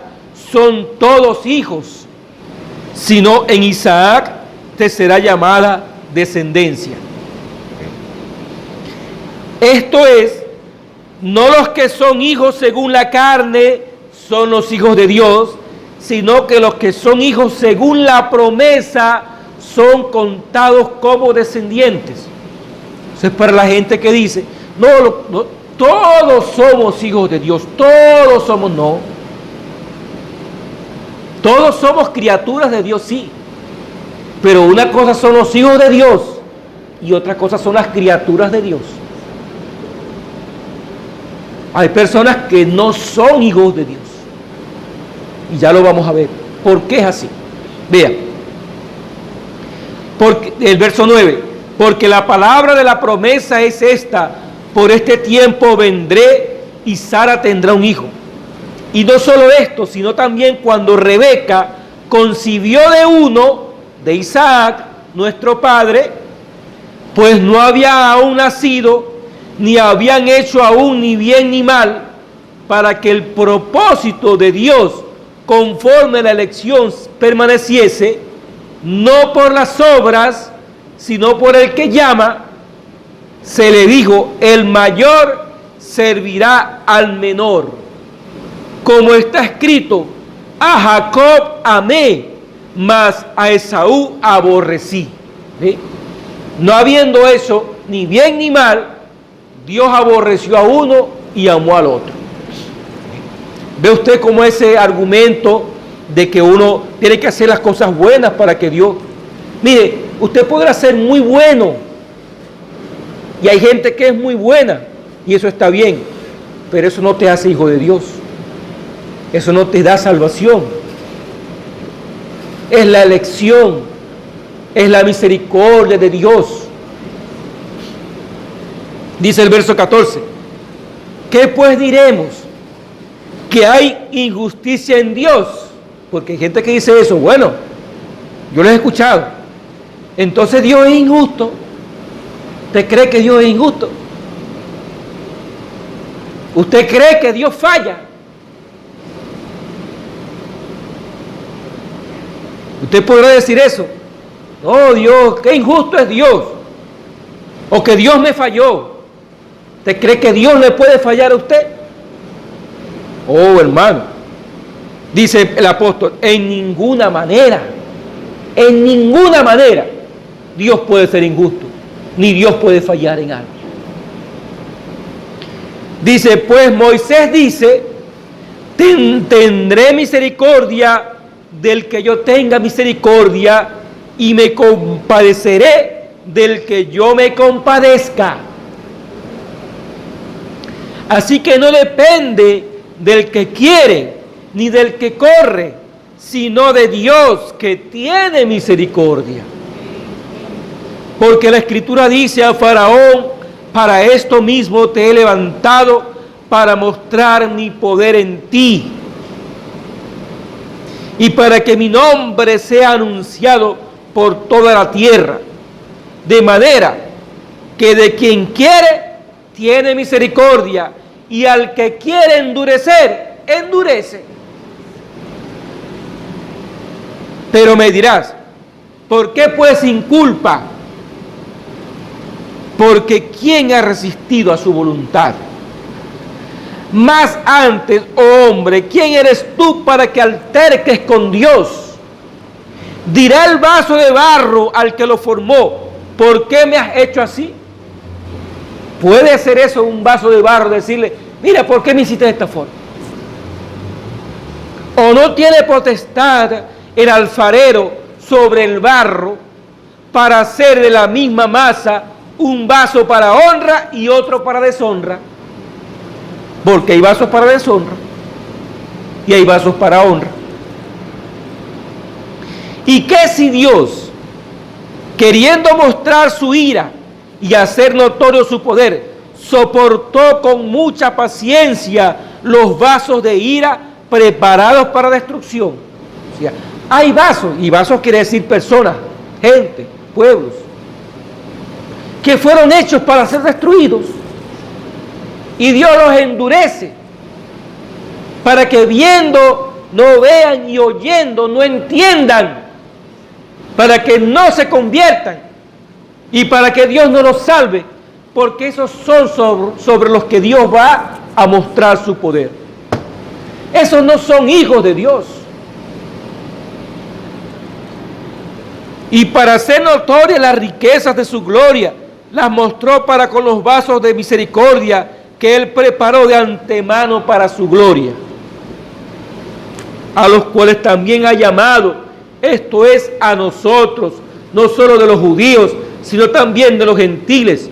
son todos hijos, sino en Isaac te será llamada descendencia. Esto es, no los que son hijos según la carne son los hijos de Dios, sino que los que son hijos según la promesa son contados como descendientes. Eso es para la gente que dice, no, todos somos hijos de Dios, todos somos, no. Todos somos criaturas de Dios, sí. Pero una cosa son los hijos de Dios y otra cosa son las criaturas de Dios. Hay personas que no son hijos de Dios. Y ya lo vamos a ver. ¿Por qué es así? Vean. Porque, el verso 9. Porque la palabra de la promesa es esta: por este tiempo vendré y Sara tendrá un hijo. Y no solo esto, sino también cuando Rebeca concibió de uno, de Isaac, nuestro padre, pues no había aún nacido, ni habían hecho aún ni bien ni mal, para que el propósito de Dios conforme a la elección permaneciese, no por las obras, sino por el que llama. Se le dijo: el mayor servirá al menor. Como está escrito: a Jacob amé, mas a Esaú aborrecí. ¿Sí? No habiendo eso ni bien ni mal, Dios aborreció a uno y amó al otro. ¿Ve usted cómo ese argumento de que uno tiene que hacer las cosas buenas para que Dios... Mire, usted podrá ser muy bueno, y hay gente que es muy buena, y eso está bien, pero eso no te hace hijo de Dios. Eso no te da salvación. Es la elección, es la misericordia de Dios. Dice el verso 14: ¿qué pues diremos? ¿Que hay injusticia en Dios? Porque hay gente que dice eso. Bueno, yo lo he escuchado. Entonces Dios es injusto. ¿Usted cree que Dios es injusto? ¿Usted cree que Dios falla? Usted podrá decir eso. No, Dios, qué injusto es Dios. O que Dios me falló. ¿Usted cree que Dios le puede fallar a usted? Oh, hermano. Dice el apóstol: en ninguna manera Dios puede ser injusto, ni Dios puede fallar en algo. Dice, pues Moisés dice: tendré misericordia del que yo tenga misericordia, y me compadeceré del que yo me compadezca. Así que no depende del que quiere, ni del que corre, sino de Dios, que tiene misericordia. Porque la Escritura dice a Faraón: para esto mismo te he levantado, para mostrar mi poder en ti, y para que mi nombre sea anunciado por toda la tierra. De manera que de quien quiere, tiene misericordia, y al que quiere endurecer, endurece. Pero me dirás: ¿por qué pues sin culpa? Porque ¿quién ha resistido a su voluntad? Más antes, oh hombre, ¿quién eres tú para que alterques con Dios? Dirá el vaso de barro al que lo formó: ¿por qué me has hecho así? ¿Puede hacer eso un vaso de barro, decirle: mira, ¿por qué me hiciste de esta forma? ¿O no tiene potestad el alfarero sobre el barro para hacer de la misma masa un vaso para honra y otro para deshonra? Porque hay vasos para deshonra y hay vasos para honra. ¿Y qué si Dios, queriendo mostrar su ira y hacer notorio su poder, soportó con mucha paciencia los vasos de ira preparados para destrucción? O sea, hay vasos, y vasos quiere decir personas, gente, pueblos, que fueron hechos para ser destruidos, y Dios los endurece para que viendo no vean y oyendo no entiendan, para que no se conviertan y para que Dios no los salve, porque esos son sobre los que Dios va a mostrar su poder. Esos no son hijos de Dios. Y para hacer notorias las riquezas de su gloria, las mostró para con los vasos de misericordia que Él preparó de antemano para su gloria, a los cuales también ha llamado, esto es, a nosotros, no solo de los judíos, sino también de los gentiles,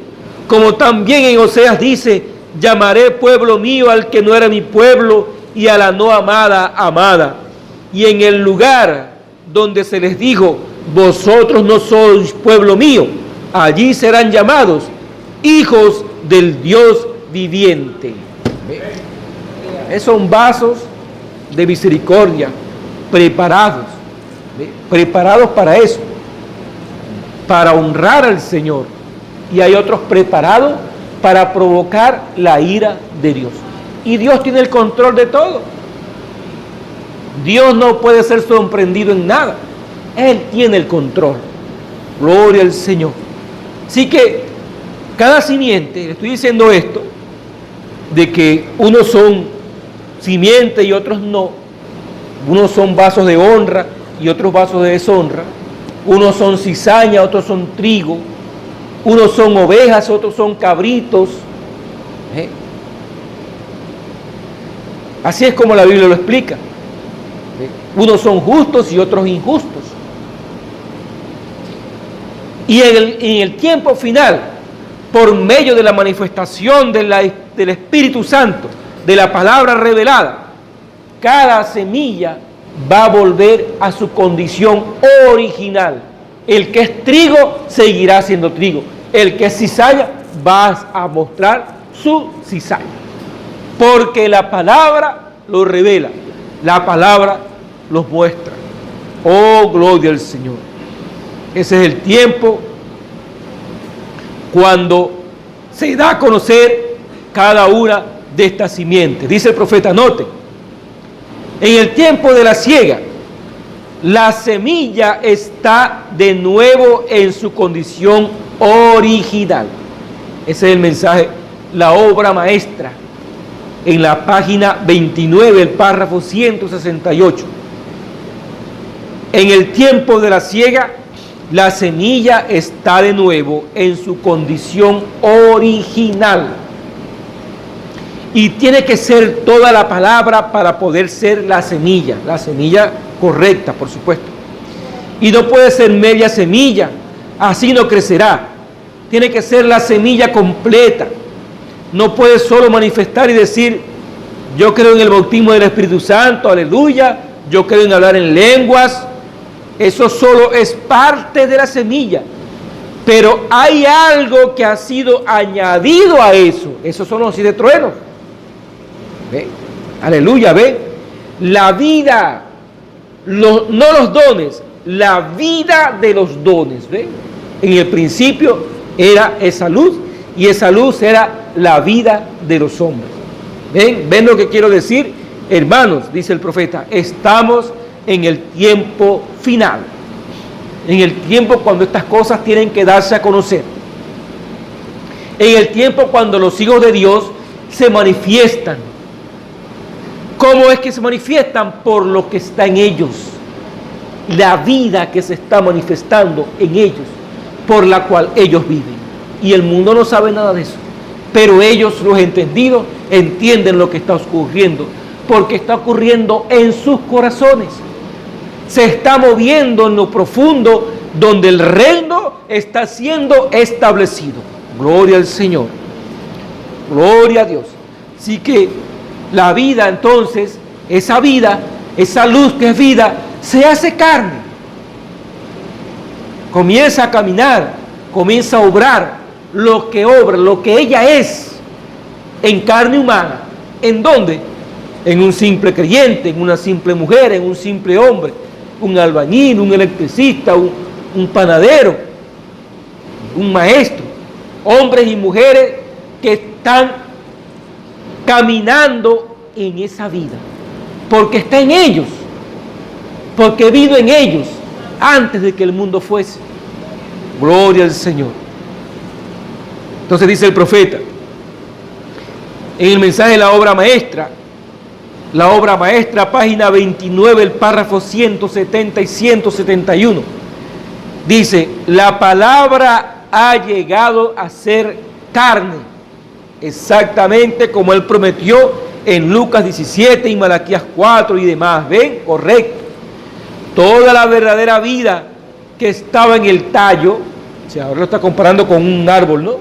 como también en Oseas dice, llamaré pueblo mío al que no era mi pueblo, y a la no amada, amada. Y en el lugar donde se les dijo, vosotros no sois pueblo mío, allí serán llamados hijos del Dios viviente. Esos son vasos de misericordia, preparados para eso, para honrar al Señor. Y hay otros preparados para provocar la ira de Dios. Y Dios tiene el control de todo. Dios no puede ser sorprendido en nada. Él tiene el control. Gloria al Señor. Así que cada simiente, le estoy diciendo esto, de que unos son simiente y otros no. Unos son vasos de honra y otros vasos de deshonra. Unos son cizaña, otros son trigo. Unos son ovejas, otros son cabritos. Así es como la Biblia lo explica. Unos son justos y otros injustos. Y en el tiempo final, por medio de la manifestación del Espíritu Santo, de la palabra revelada, cada semilla va a volver a su condición original. El que es trigo seguirá siendo trigo. El que es cizaña va a mostrar su cizaña. Porque la palabra lo revela, la palabra los muestra. Oh, gloria al Señor. Ese es el tiempo cuando se da a conocer cada una de estas simientes. Dice el profeta, note, en el tiempo de la siega, la semilla está de nuevo en su condición original. Ese es el mensaje, la obra maestra, en la página 29, el párrafo 168. En el tiempo de la siega, la semilla está de nuevo en su condición original. Y tiene que ser toda la palabra para poder ser la semilla correcta, por supuesto. Y no puede ser media semilla, así no crecerá. Tiene que ser la semilla completa. No puede solo manifestar y decir, yo creo en el bautismo del Espíritu Santo, aleluya, yo creo en hablar en lenguas. Eso solo es parte de la semilla. Pero hay algo que ha sido añadido a eso. Esos son los 7 truenos. ¿Ve? Aleluya, ve. La vida, no los dones, la vida de los dones. ¿Ve? En el principio era esa luz y esa luz era la vida de los hombres. ¿Ven? ¿Ven lo que quiero decir? Hermanos, dice el profeta, estamos en el tiempo final, en el tiempo cuando estas cosas tienen que darse a conocer, en el tiempo cuando los hijos de Dios se manifiestan. ¿Cómo es que se manifiestan? Por lo que está en ellos, la vida que se está manifestando en ellos, por la cual ellos viven. Y el mundo no sabe nada de eso, pero ellos, los entendidos, entienden lo que está ocurriendo, porque está ocurriendo en sus corazones. Se está moviendo en lo profundo, donde el reino está siendo establecido. Gloria al Señor. Gloria a Dios. Así que la vida entonces esa vida, esa luz que es vida, se hace carne. Comienza a caminar, comienza a obrar lo que obra, lo que ella es en carne humana. ¿En dónde? En un simple creyente, en una simple mujer, en un simple hombre, un albañil, un electricista, un panadero, un maestro. Hombres y mujeres que están caminando en esa vida, porque está en ellos, porque vino en ellos antes de que el mundo fuese. Gloria al Señor. Entonces dice el profeta en el mensaje de la obra maestra, página 29, el párrafo 170 y 171, dice: la palabra ha llegado a ser carne, exactamente como él prometió en Lucas 17 y Malaquías 4 y demás. ¿Ven? Correcto. Toda la verdadera vida que estaba en el tallo, si ahora lo está comparando con un árbol, ¿no?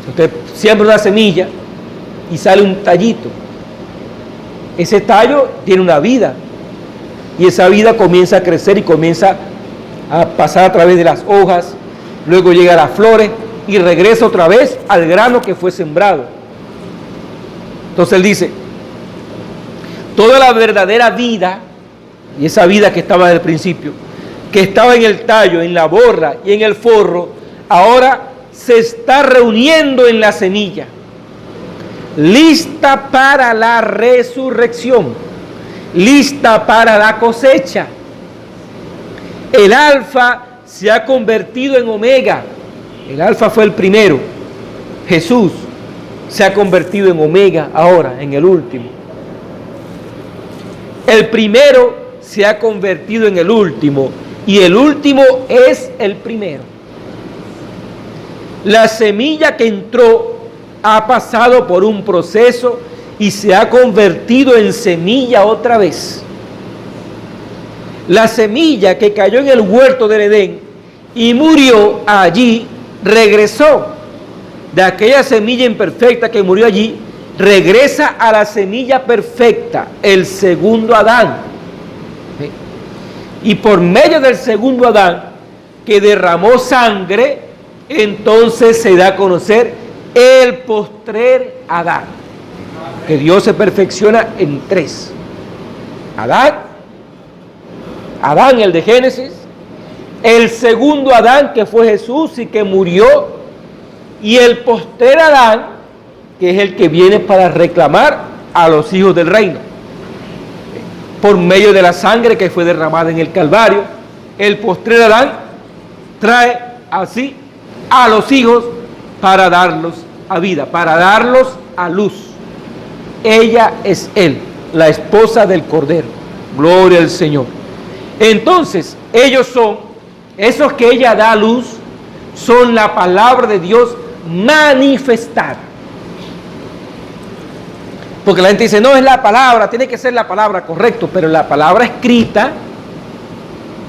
Usted siembra una semilla y sale un tallito. Ese tallo tiene una vida y esa vida comienza a crecer y comienza a pasar a través de las hojas, luego llega a las flores y regresa otra vez al grano que fue sembrado. Entonces él dice, toda la verdadera vida, y esa vida que estaba desde el principio, que estaba en el tallo, en la borra y en el forro, ahora se está reuniendo en la semilla, lista para la resurrección, lista para la cosecha. El alfa se ha convertido en omega. El alfa fue el primero. Jesús se ha convertido en omega ahora, en el último. El primero se ha convertido en el último y el último es el primero. La semilla que entró ha pasado por un proceso y se ha convertido en semilla otra vez. La semilla que cayó en el huerto del Edén y murió allí, regresó. De aquella semilla imperfecta que murió allí, regresa a la semilla perfecta, el segundo Adán. ¿Sí? Y por medio del segundo Adán, que derramó sangre, entonces se da a conocer el postrer Adán. Que Dios se perfecciona en tres. Adán el de Génesis, el segundo Adán que fue Jesús y que murió, y el postrer Adán, que es el que viene para reclamar a los hijos del reino. Por medio de la sangre que fue derramada en el Calvario, el postrer Adán trae así a los hijos para darlos a vida, para darlos a luz. Ella es él, la esposa del Cordero. Gloria al Señor. Entonces, esos que ella da a luz, son la palabra de Dios manifestada. Porque la gente dice, no es la palabra, tiene que ser la palabra, correcto, pero la palabra escrita,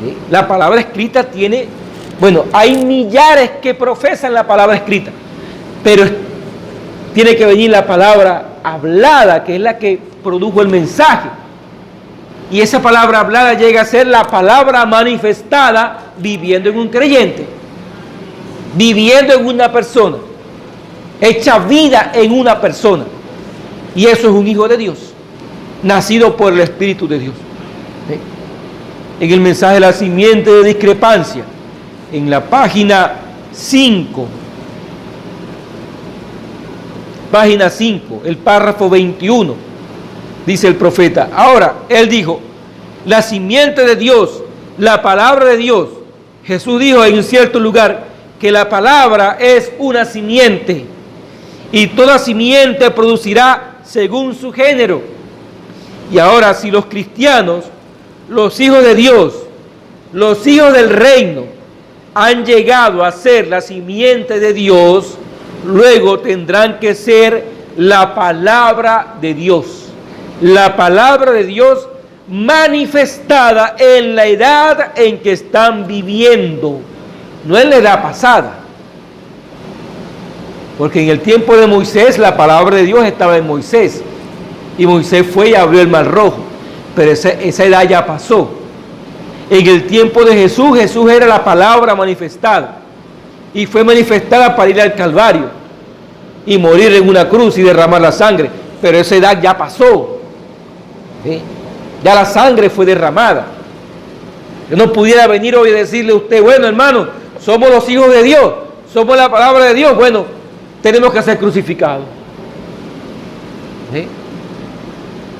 ¿sí? La palabra escrita tiene, hay millares que profesan la palabra escrita, pero tiene que venir la palabra hablada, que es la que produjo el mensaje. Y esa palabra hablada llega a ser la palabra manifestada viviendo en un creyente, viviendo en una persona, hecha vida en una persona. Y eso es un hijo de Dios, nacido por el Espíritu de Dios. ¿Sí? En el mensaje de la simiente de discrepancia, en la página 5, el párrafo 21, dice el profeta, ahora, él dijo, la simiente de Dios, la palabra de Dios. Jesús dijo en un cierto lugar que la palabra es una simiente y toda simiente producirá según su género. Y ahora, si los cristianos, los hijos de Dios, los hijos del reino, han llegado a ser la simiente de Dios, luego tendrán que ser la palabra de Dios. La palabra de Dios manifestada en la edad en que están viviendo, no en la edad pasada. Porque en el tiempo de Moisés la palabra de Dios estaba en Moisés, Y Moisés fue y abrió el mar rojo. Pero esa edad ya pasó. En el tiempo de Jesús, Jesús era la palabra manifestada. Y fue manifestada para ir al Calvario y morir en una cruz y derramar la sangre. Pero esa edad ya pasó. ¿Sí? Ya la sangre fue derramada. Yo no pudiera venir hoy y decirle a usted, bueno, hermano, somos los hijos de Dios, somos la palabra de Dios. Bueno, tenemos que ser crucificados. ¿Sí?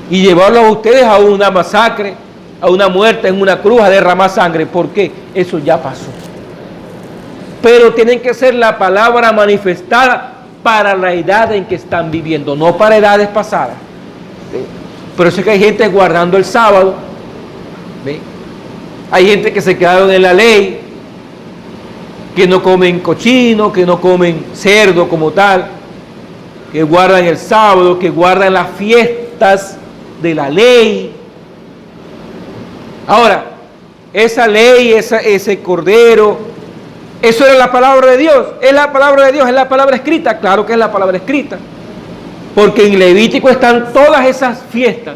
Y llevarlos a ustedes a una masacre, a una muerte en una cruz, a derramar sangre. ¿Por qué? Eso ya pasó. Pero tienen que ser la palabra manifestada para la edad en que están viviendo, no para edades pasadas. ¿Sí? Por eso es que hay gente guardando el sábado. ¿Sí? Hay gente que se quedaron en la ley, que no comen cochino, que no comen cerdo como tal, que guardan el sábado, que guardan las fiestas de la ley. Ahora, esa ley, ese cordero, eso era la palabra de Dios. Es la palabra de Dios, es la palabra escrita. Claro que es la palabra escrita. Porque en Levítico están todas esas fiestas.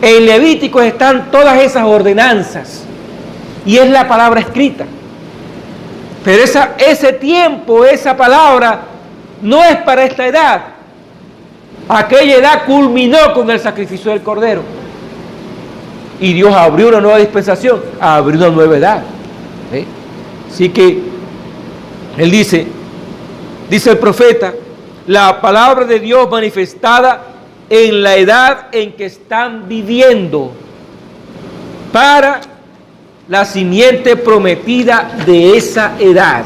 En Levítico están todas esas ordenanzas. Y es la palabra escrita. Pero ese tiempo, esa palabra, no es para esta edad. Aquella edad culminó con el sacrificio del cordero. Y Dios abrió una nueva dispensación, abrió una nueva edad. ¿Sí? Así que él dice el profeta, la palabra de Dios manifestada en la edad en que están viviendo, para la simiente prometida de esa edad.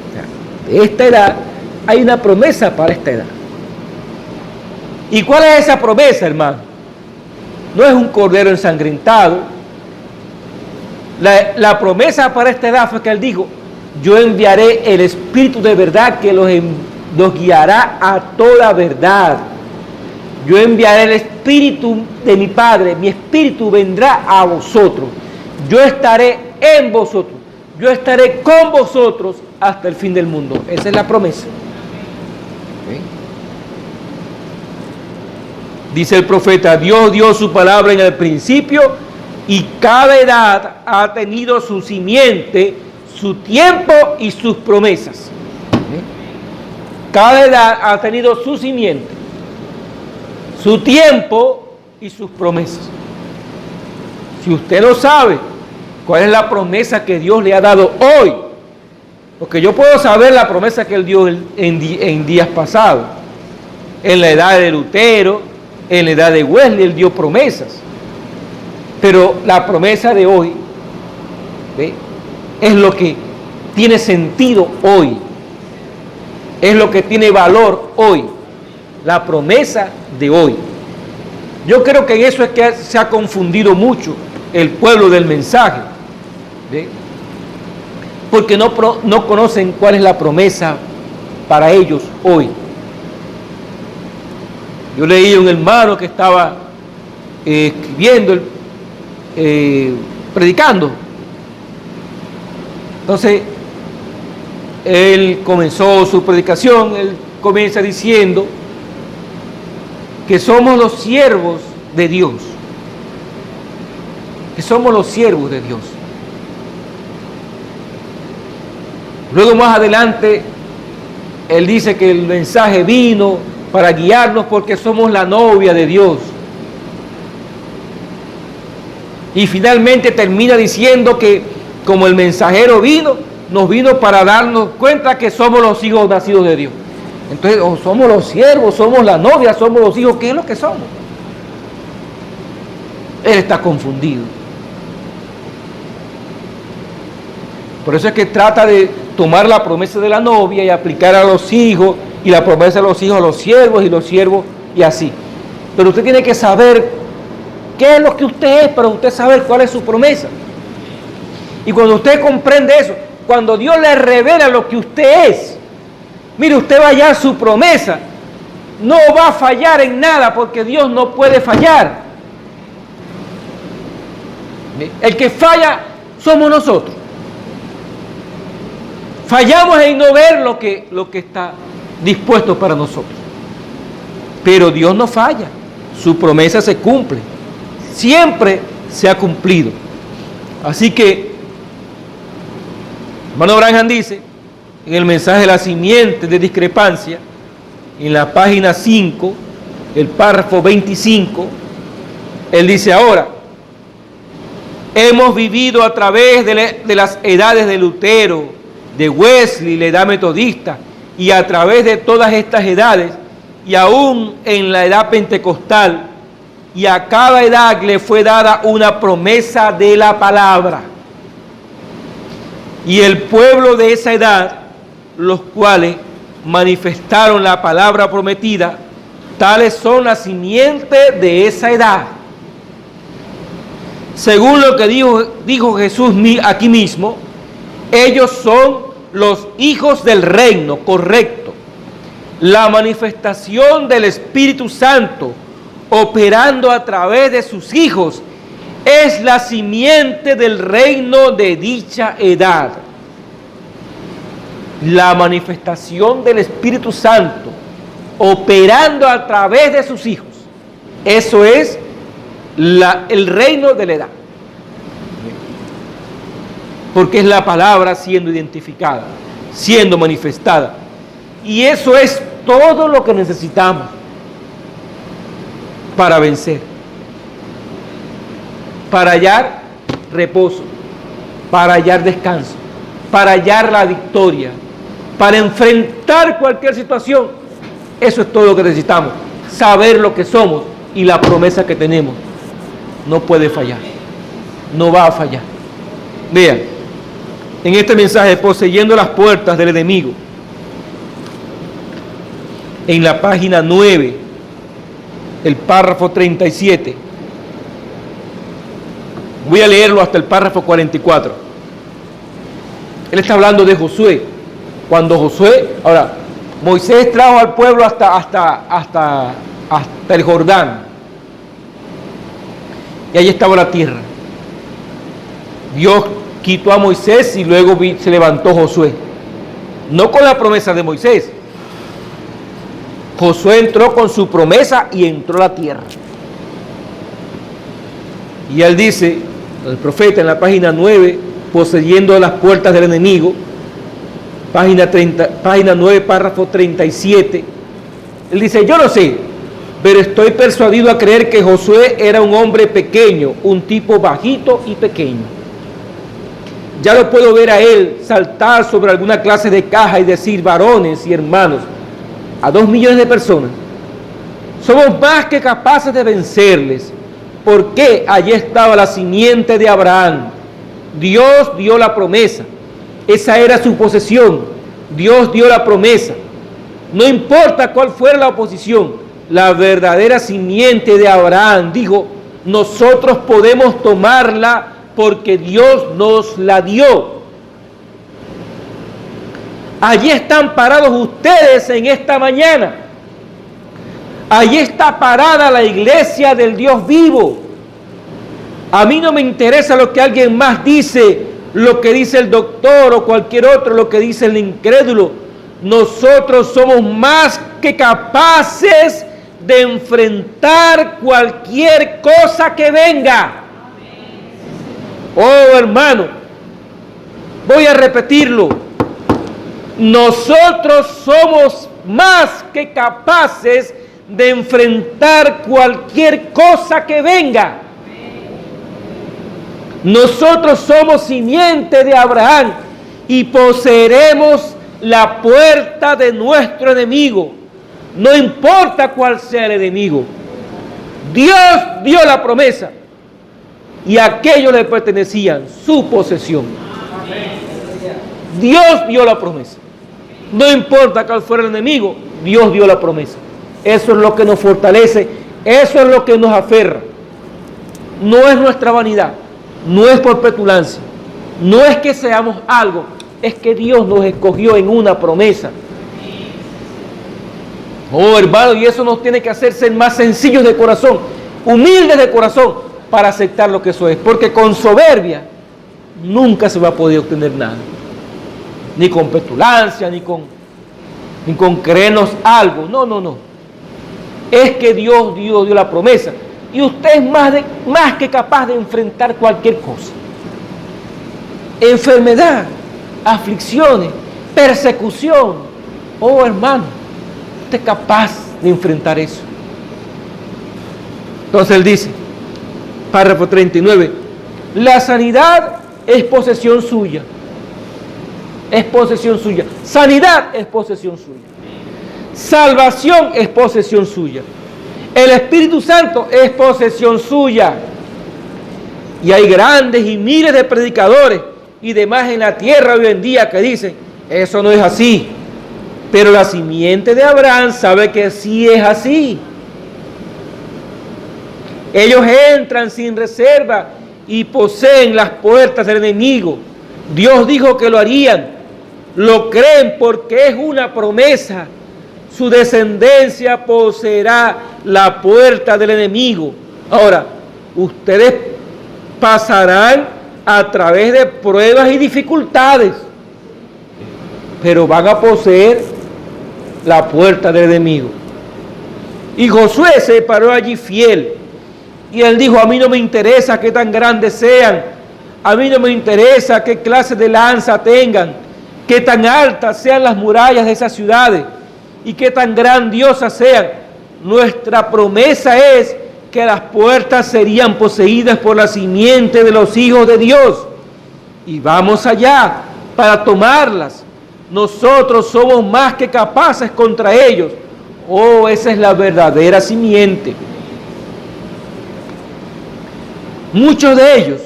O sea, de esta edad hay una promesa para esta edad. ¿Y cuál es esa promesa, hermano? No es un cordero ensangrentado. La promesa para esta edad fue que él dijo, yo enviaré el Espíritu de verdad que los guiará a toda verdad. Yo enviaré el Espíritu de mi Padre, mi Espíritu vendrá a vosotros. Yo estaré en vosotros, yo estaré con vosotros hasta el fin del mundo. Esa es la promesa. ¿Sí? Dice el profeta, Dios dio su palabra en el principio y cada edad ha tenido su simiente, su tiempo y sus promesas. ¿Sí? Cada edad ha tenido su simiente, su tiempo y sus promesas. Si usted no sabe cuál es la promesa que Dios le ha dado hoy, porque yo puedo saber la promesa que Él dio en días pasados, en la edad de Lutero, en la edad de Wesley, Él dio promesas, pero la promesa de hoy, ¿ve?, es lo que tiene sentido hoy, es lo que tiene valor hoy, la promesa de hoy. Yo creo que en eso es que se ha confundido mucho el pueblo del mensaje, ¿sí? Porque no conocen cuál es la promesa para ellos hoy. Yo leí a un hermano que estaba escribiendo, predicando. Entonces, él comenzó su predicación, él comienza diciendo que somos los siervos de Dios. Que somos los siervos de Dios. Luego más adelante, él dice que el mensaje vino para guiarnos porque somos la novia de Dios. Y finalmente termina diciendo que como el mensajero nos vino para darnos cuenta que somos los hijos nacidos de Dios. Entonces, o somos los siervos, somos la novia, somos los hijos, ¿qué es lo que somos? Él está confundido. Por eso es que trata de tomar la promesa de la novia y aplicar a los hijos, y la promesa de los hijos a los siervos, y los siervos, y así. Pero usted tiene que saber qué es lo que usted es para usted saber cuál es su promesa. Y cuando usted comprende eso, cuando Dios le revela lo que usted es, mire, usted va a hallar su promesa. No va a fallar en nada porque Dios no puede fallar. El que falla somos nosotros. Fallamos en no ver lo que está dispuesto para nosotros. Pero Dios no falla. su promesa se cumple. Siempre se ha cumplido. Así que, hermano Branham dice, en el mensaje de la simiente de discrepancia, en la página 5, el párrafo 25, él dice ahora, hemos vivido a través de las edades de Lutero, de Wesley, la edad metodista, y a través de todas estas edades, y aún en la edad pentecostal, y a cada edad le fue dada una promesa de la palabra. Y el pueblo de esa edad, los cuales manifestaron la palabra prometida, tales son la simiente de esa edad. Según lo que dijo Jesús aquí mismo, ellos son los hijos del reino, correcto. La manifestación del Espíritu Santo operando a través de sus hijos es la simiente del reino de dicha edad. La manifestación del Espíritu Santo operando a través de sus hijos, eso es el reino de la edad, porque es la palabra siendo identificada, siendo manifestada, y eso es todo lo que necesitamos para vencer, para hallar reposo, para hallar descanso, para hallar la victoria, para enfrentar cualquier situación. Eso es todo lo que necesitamos, saber lo que somos y la promesa que tenemos. No puede fallar, no va a fallar. Vean, en este mensaje, poseyendo las puertas del enemigo, en la página 9, el párrafo 37, voy a leerlo hasta el párrafo 44. Él está hablando de Josué. Cuando Josué, ahora, Moisés trajo al pueblo hasta el Jordán. Y ahí estaba la tierra. Dios quitó a Moisés y luego se levantó Josué. No con la promesa de Moisés. Josué entró con su promesa y entró a la tierra. Y él dice, el profeta en la página 9, poseyendo las puertas del enemigo, página 9, párrafo 37, él dice, yo no sé, pero estoy persuadido a creer que Josué era un hombre pequeño, un tipo bajito y pequeño. Ya lo puedo ver a él saltar sobre alguna clase de caja y decir, varones y hermanos, a 2 millones de personas, somos más que capaces de vencerles, porque allí estaba la simiente de Abraham. Dios dio la promesa, esa era su posesión, Dios dio la promesa. No importa cuál fuera la oposición, la verdadera simiente de Abraham dijo, nosotros podemos tomarla porque Dios nos la dio. Allí están parados ustedes en esta mañana. Allí está parada la iglesia del Dios vivo. A mí no me interesa lo que alguien más dice, lo que dice el doctor o cualquier otro, lo que dice el incrédulo. Nosotros somos más que capaces de enfrentar cualquier cosa que venga. Oh, hermano, voy a repetirlo. Nosotros somos más que capaces de enfrentar cualquier cosa que venga. Nosotros somos simiente de Abraham y poseeremos la puerta de nuestro enemigo. No importa cuál sea el enemigo. Dios dio la promesa y a aquellos le pertenecían su posesión. Dios dio la promesa. No importa cuál fuera el enemigo, Dios dio la promesa. Eso es lo que nos fortalece, eso es lo que nos aferra. No es nuestra vanidad, no es por petulancia, no es que seamos algo, es que Dios nos escogió en una promesa. Oh, hermano, y eso nos tiene que hacer ser más sencillos de corazón, humildes de corazón, para aceptar lo que eso es. Porque con soberbia nunca se va a poder obtener nada. Ni con petulancia, ni con creernos algo. No, no, no. es que Dios dio la promesa. Y usted es más que capaz de enfrentar cualquier cosa. Enfermedad, aflicciones, persecución. Oh, hermano, usted es capaz de enfrentar eso. Entonces él dice, párrafo 39, la sanidad es posesión suya. Es posesión suya. Sanidad es posesión suya. Salvación es posesión suya. El Espíritu Santo es posesión suya. Y hay grandes y miles de predicadores y demás en la tierra hoy en día que dicen, eso no es así. Pero la simiente de Abraham sabe que sí es así. Ellos entran sin reserva y poseen las puertas del enemigo. Dios dijo que lo harían. Lo creen porque es una promesa. Su descendencia poseerá la puerta del enemigo. Ahora, ustedes pasarán a través de pruebas y dificultades, pero van a poseer la puerta del enemigo. Y Josué se paró allí fiel. Y él dijo, a mí no me interesa qué tan grandes sean. A mí no me interesa qué clase de lanza tengan. Qué tan altas sean las murallas de esas ciudades. Y qué tan grandiosas sean. Nuestra promesa es que las puertas serían poseídas por la simiente de los hijos de Dios. Y vamos allá para tomarlas. Nosotros somos más que capaces contra ellos. Oh, esa es la verdadera simiente. Muchos de ellos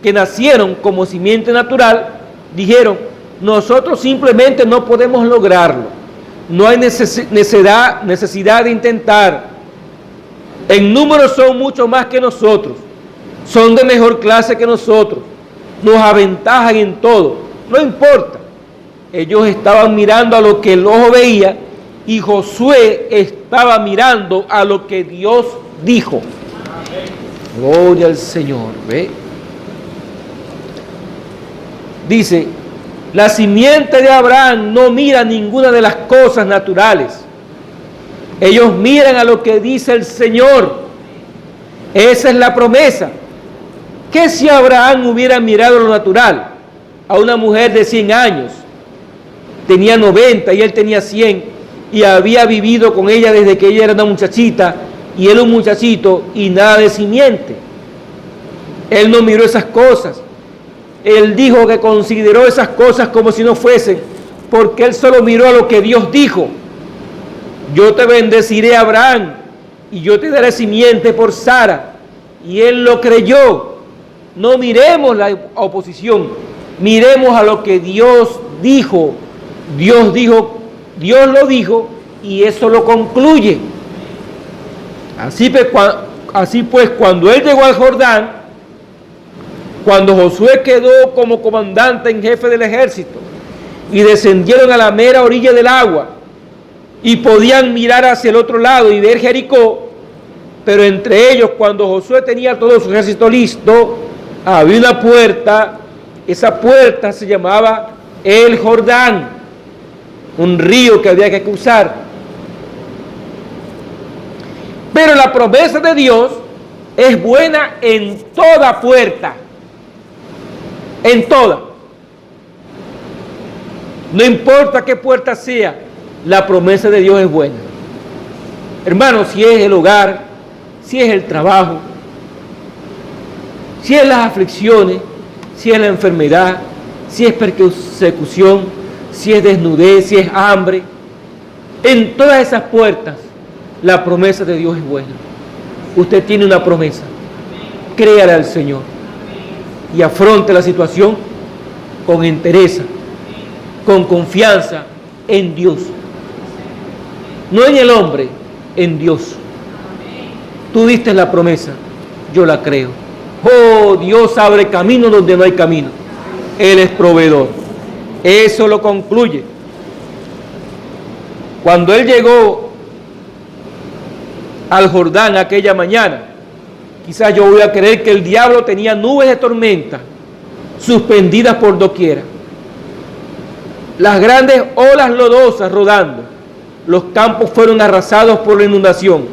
que nacieron como simiente natural dijeron, nosotros simplemente no podemos lograrlo. No hay necesidad de intentar. En número son mucho más que nosotros. Son de mejor clase que nosotros. Nos aventajan en todo. No importa. Ellos estaban mirando a lo que el ojo veía y Josué estaba mirando a lo que Dios dijo. Gloria al Señor. ¿Ve? Dice, la simiente de Abraham no mira ninguna de las cosas naturales. Ellos miran a lo que dice el Señor. Esa es la promesa. ¿Qué si Abraham hubiera mirado lo natural? A una mujer de 100 años, tenía 90 y él tenía 100, y había vivido con ella desde que ella era una muchachita, y él un muchachito, y nada de simiente. Él no miró esas cosas. Él dijo que consideró esas cosas como si no fuesen, porque él solo miró a lo que Dios dijo. Yo te bendeciré, Abraham, y yo te daré simiente por Sara. Y él lo creyó. No miremos la oposición, miremos a lo que Dios dijo. Dios lo dijo, y eso lo concluye. Así pues, cuando él llegó al Jordán, cuando Josué quedó como comandante en jefe del ejército, y descendieron a la mera orilla del agua, y podían mirar hacia el otro lado y ver Jericó, pero entre ellos, cuando Josué tenía todo su ejército listo, había una puerta. Esa puerta se llamaba el Jordán, un río que había que cruzar. Pero la promesa de Dios es buena en toda puerta, en toda. No importa qué puerta sea, la promesa de Dios es buena. Hermanos, si es el hogar, si es el trabajo, si es las aflicciones, si es la enfermedad, si es persecución, si es desnudez, si es hambre, en todas esas puertas la promesa de Dios es buena. Usted tiene una promesa, créale al Señor y afronte la situación con entereza, con confianza en Dios. No en el hombre, en Dios. Tú diste la promesa, yo la creo. Oh, Dios abre camino donde no hay camino. Él es proveedor. Eso lo concluye. Cuando él llegó al Jordán aquella mañana, quizás yo voy a creer que el diablo tenía nubes de tormenta suspendidas por doquiera, las grandes olas lodosas rodando, los campos fueron arrasados por la inundación.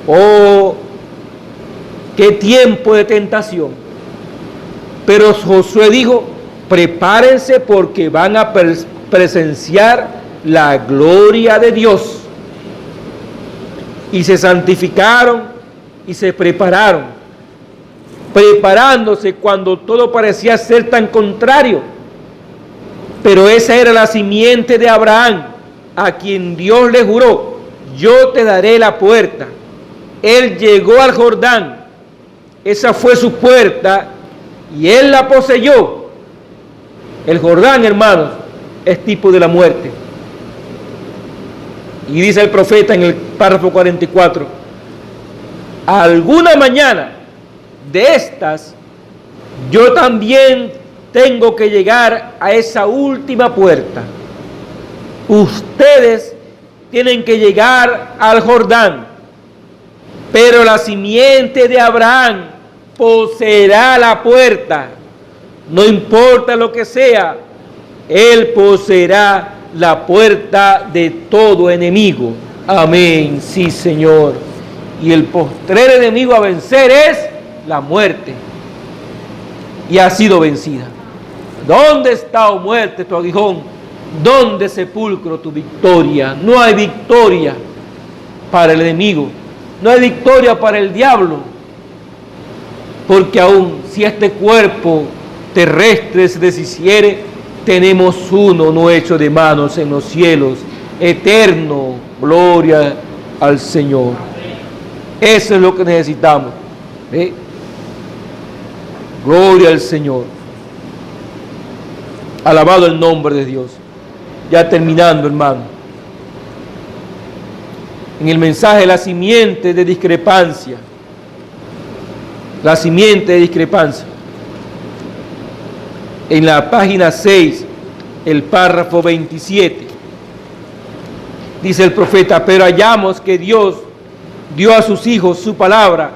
Oh, qué tiempo de tentación. Pero Josué dijo, prepárense porque van a presenciar la gloria de Dios. Y se santificaron y se prepararon, preparándose cuando todo parecía ser tan contrario. Pero esa era la simiente de Abraham, a quien Dios le juró, yo te daré la puerta. Él llegó al Jordán, esa fue su puerta, y él la poseyó. El Jordán, hermanos, es tipo de la muerte. Y dice el profeta en el párrafo 44, alguna mañana de estas, yo también tengo que llegar a esa última puerta. Ustedes tienen que llegar al Jordán, pero la simiente de Abraham poseerá la puerta. No importa lo que sea, él poseerá la puerta de todo enemigo. Amén, sí, Señor. Y el postrer enemigo a vencer es la muerte. Y ha sido vencida. ¿Dónde está, oh muerte, tu aguijón? ¿Dónde, sepulcro, tu victoria? No hay victoria para el enemigo. No hay victoria para el diablo. Porque aún si este cuerpo terrestre se deshiciere, tenemos uno no hecho de manos en los cielos, eterno. Gloria al Señor. Eso es lo que necesitamos. Gloria al Señor. Alabado el nombre de Dios. Ya terminando, hermano. En el mensaje, la simiente de discrepancia. La simiente de discrepancia. En la página 6, el párrafo 27, dice el profeta, pero hallamos que Dios dio a sus hijos su palabra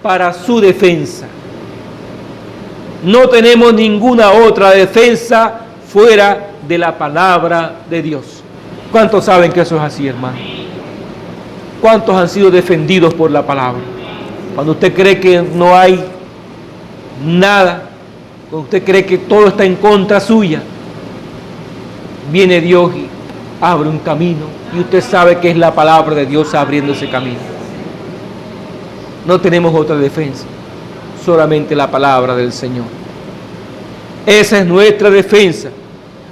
para su defensa. No tenemos ninguna otra defensa fuera de la palabra de Dios. ¿Cuántos saben que eso es así, hermano? ¿Cuántos han sido defendidos por la palabra? Cuando usted cree que no hay nada, cuando usted cree que todo está en contra suya, viene Dios y abre un camino, y usted sabe que es la palabra de Dios abriendo ese camino. No tenemos otra defensa, solamente la palabra del Señor. Esa es nuestra defensa.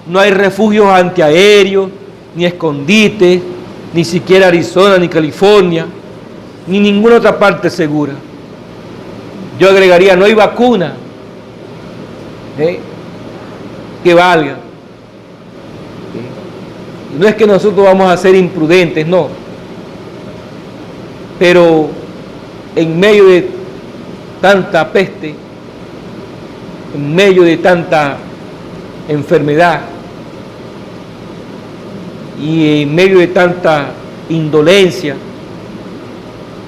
No hay refugios antiaéreos, ni escondites, ni siquiera Arizona, ni California, ni ninguna otra parte segura. Yo agregaría, no hay vacuna que valga. No es que nosotros vamos a ser imprudentes, no. Pero en medio de tanta peste, en medio de tanta enfermedad y en medio de tanta indolencia,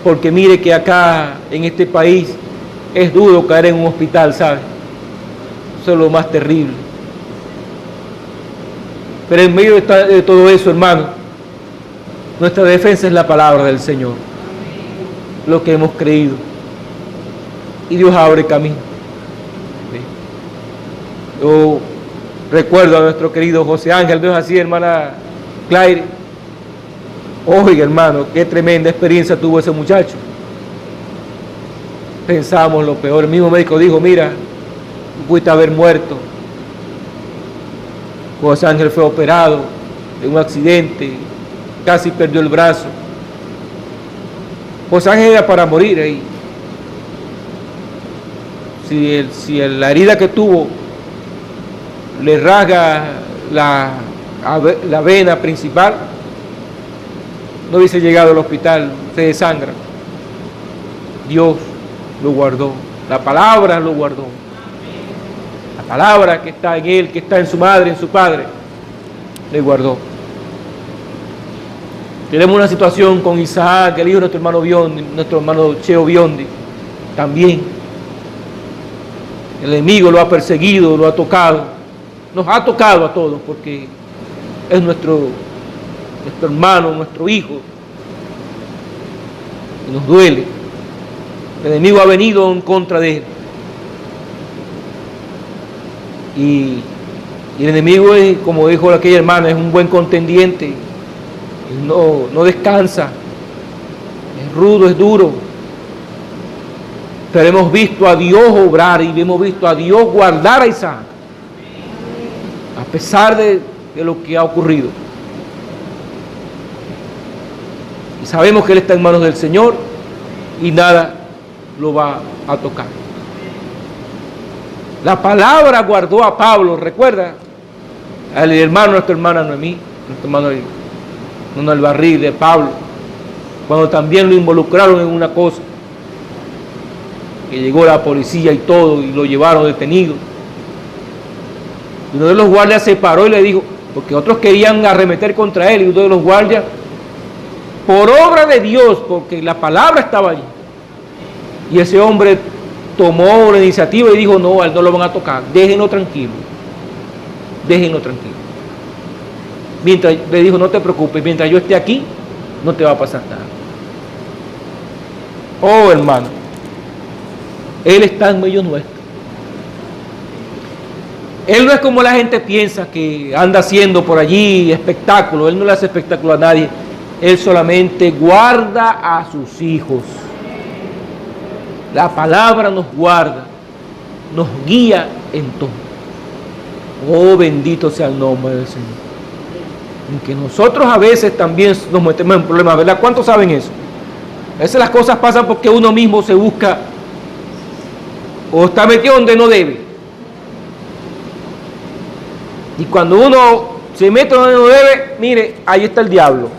porque mire que acá en este país es duro caer en un hospital, ¿sabe? Eso es lo más terrible. Pero en medio de todo eso, hermano, nuestra defensa es la palabra del Señor, lo que hemos creído, y Dios abre camino. Yo recuerdo a nuestro querido José Ángel, ¿no es así, hermana Claire? Oiga, hermano, qué tremenda experiencia tuvo ese muchacho. Pensábamos lo peor. El mismo médico dijo, mira, pudiste haber muerto. José Ángel fue operado en un accidente, casi perdió el brazo. José Ángel era para morir ahí. Si la herida que tuvo le rasga la vena principal, no hubiese llegado al hospital, se desangra. Dios lo guardó, la palabra lo guardó. La palabra que está en él, que está en su madre, en su padre, le guardó. Tenemos una situación con Isaac, el hijo de nuestro hermano Biondi, nuestro hermano Cheo Biondi, también. El enemigo lo ha perseguido, lo ha tocado, nos ha tocado a todos, porque es nuestro nuestro hermano, nuestro hijo. Y nos duele. El enemigo ha venido en contra de él. Y el enemigo es, como dijo aquella hermana, es un buen contendiente. No descansa. Es rudo, es duro. Pero hemos visto a Dios obrar y hemos visto a Dios guardar a Isaac. A pesar de lo que ha ocurrido. Y sabemos que Él está en manos del Señor y nada lo va a tocar. La palabra guardó a Pablo, recuerda, al hermano, nuestra hermana Noemí, nuestro hermano en el barril de Pablo, cuando también lo involucraron en una cosa, que llegó la policía y todo, y lo llevaron detenido. Y uno de los guardias se paró y le dijo, porque otros querían arremeter contra él, y uno de los guardias, por obra de Dios, porque la palabra estaba allí, y ese hombre tomó la iniciativa y dijo, no, a él no lo van a tocar, déjenlo tranquilo, déjenlo tranquilo. Mientras le dijo, no te preocupes, mientras yo esté aquí, no te va a pasar nada. Oh, hermano, Él está en medio nuestro. Él no es como la gente piensa que anda haciendo por allí espectáculo. Él no le hace espectáculo a nadie. Él solamente guarda a sus hijos. La palabra nos guarda, nos guía en todo. Oh, bendito sea el nombre del Señor. Aunque nosotros a veces también nos metemos en problemas, ¿verdad? ¿Cuántos saben eso? A veces las cosas pasan porque uno mismo se busca o está metido donde no debe. Y cuando uno se mete donde no debe, mire, ahí está el diablo.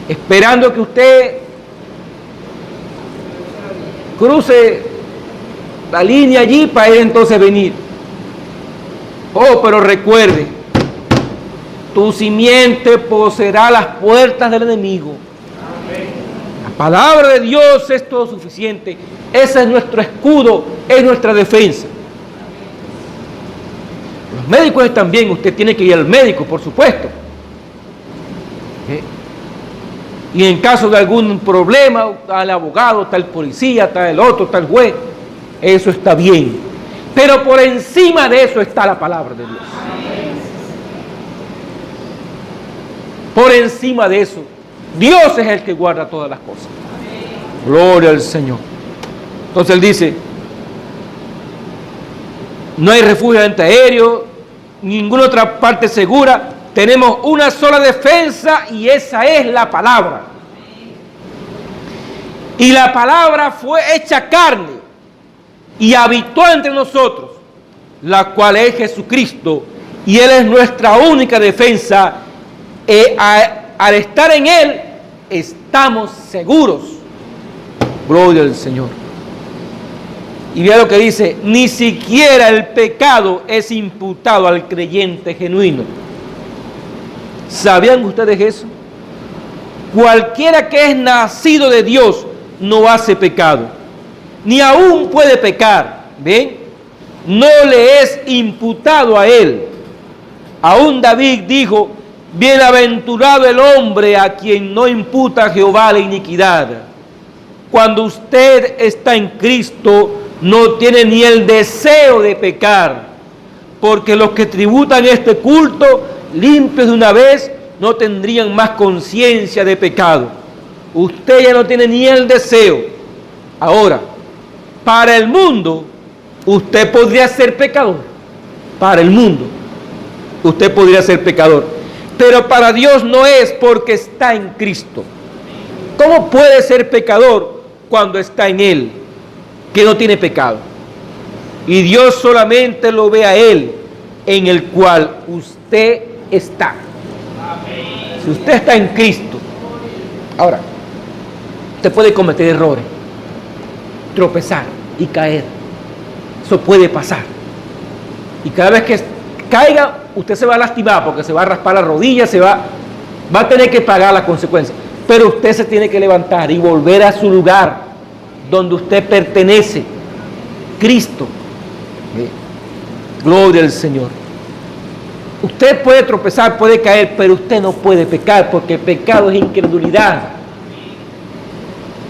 Esperando que usted cruce la línea allí para él entonces venir. Oh, pero recuerde, tu simiente poseerá las puertas del enemigo. La palabra de Dios es todo suficiente. Ese es nuestro escudo, es nuestra defensa. Los médicos también, usted tiene que ir al médico, por supuesto. Y en caso de algún problema, está el abogado, está el policía, está el otro, está el juez. Eso está bien. Pero por encima de eso está la palabra de Dios. Por encima de eso, Dios es el que guarda todas las cosas. Gloria al Señor. Entonces él dice, no hay refugio antiaéreo, ninguna otra parte segura. Tenemos una sola defensa y esa es la palabra. Y la palabra fue hecha carne y habitó entre nosotros, la cual es Jesucristo, y Él es nuestra única defensa. Al estar en Él, estamos seguros. Gloria al Señor. Y vea lo que dice, ni siquiera el pecado es imputado al creyente genuino. ¿Sabían ustedes eso? Cualquiera que es nacido de Dios no hace pecado, ni aún puede pecar. ¿Ven? No le es imputado a él. Aún David dijo, bienaventurado el hombre a quien no imputa Jehová la iniquidad. Cuando usted está en Cristo, no tiene ni el deseo de pecar, porque los que tributan este culto, limpios de una vez, no tendrían más conciencia de pecado. Usted ya no tiene ni el deseo. Ahora, para el mundo, usted podría ser pecador. Para el mundo, usted podría ser pecador. Pero para Dios no es, porque está en Cristo. ¿Cómo puede ser pecador cuando está en Él, que no tiene pecado? Y Dios solamente lo ve a Él, en el cual usted está. Si usted está en Cristo, ahora, usted puede cometer errores, tropezar y caer. Eso puede pasar. Y cada vez que caiga, usted se va a lastimar, porque se va a raspar la rodilla, va a tener que pagar las consecuencias. Pero usted se tiene que levantar y volver a su lugar, donde usted pertenece, Cristo. Gloria al Señor. Usted puede tropezar, puede caer, pero usted no puede pecar, porque el pecado es incredulidad.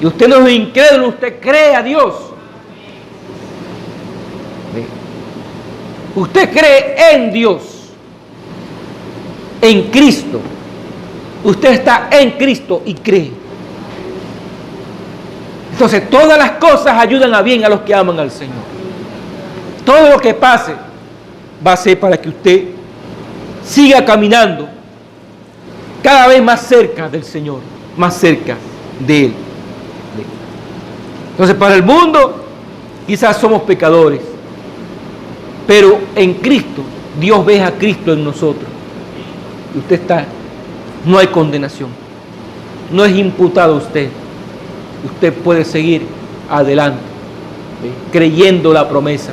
Y usted no es incrédulo, usted cree a Dios. Usted cree en Dios, en Cristo. Usted está en Cristo y cree. Entonces todas las cosas ayudan a bien a los que aman al Señor. Todo lo que pase va a ser para que usted siga caminando cada vez más cerca del Señor, más cerca de Él. Entonces para el mundo quizás somos pecadores, pero en Cristo, Dios ve a Cristo en nosotros. Y usted está, no hay condenación, no es imputado a usted. Usted puede seguir adelante, creyendo la promesa,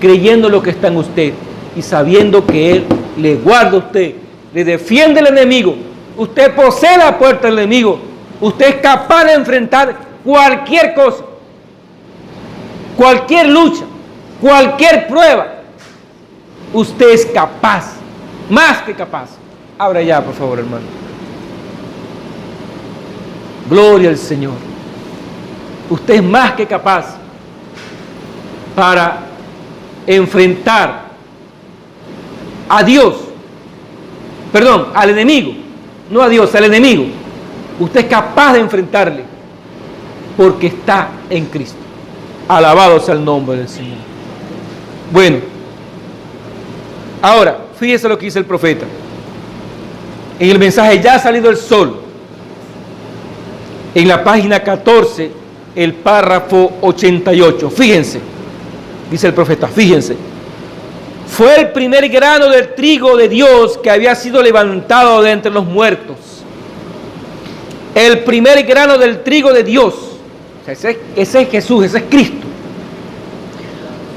creyendo lo que está en usted y sabiendo que Él le guarda a usted, le defiende al enemigo. Usted posee la puerta del enemigo. Usted es capaz de enfrentar cualquier cosa, cualquier lucha, cualquier prueba. Usted es capaz, más que capaz. Abra ya, por favor, hermano. Gloria al Señor. Usted es más que capaz para enfrentar a Dios, perdón, al enemigo, no a Dios, al enemigo. Usted es capaz de enfrentarle porque está en Cristo. Alabado sea el nombre del Señor. Bueno, ahora, fíjese lo que dice el profeta. En el mensaje Ya ha salido el sol, en la página 14, el párrafo 88. Fíjense, dice el profeta, fíjense. Fue el primer grano del trigo de Dios que había sido levantado de entre los muertos. El primer grano del trigo de Dios. Ese es Jesús, ese es Cristo.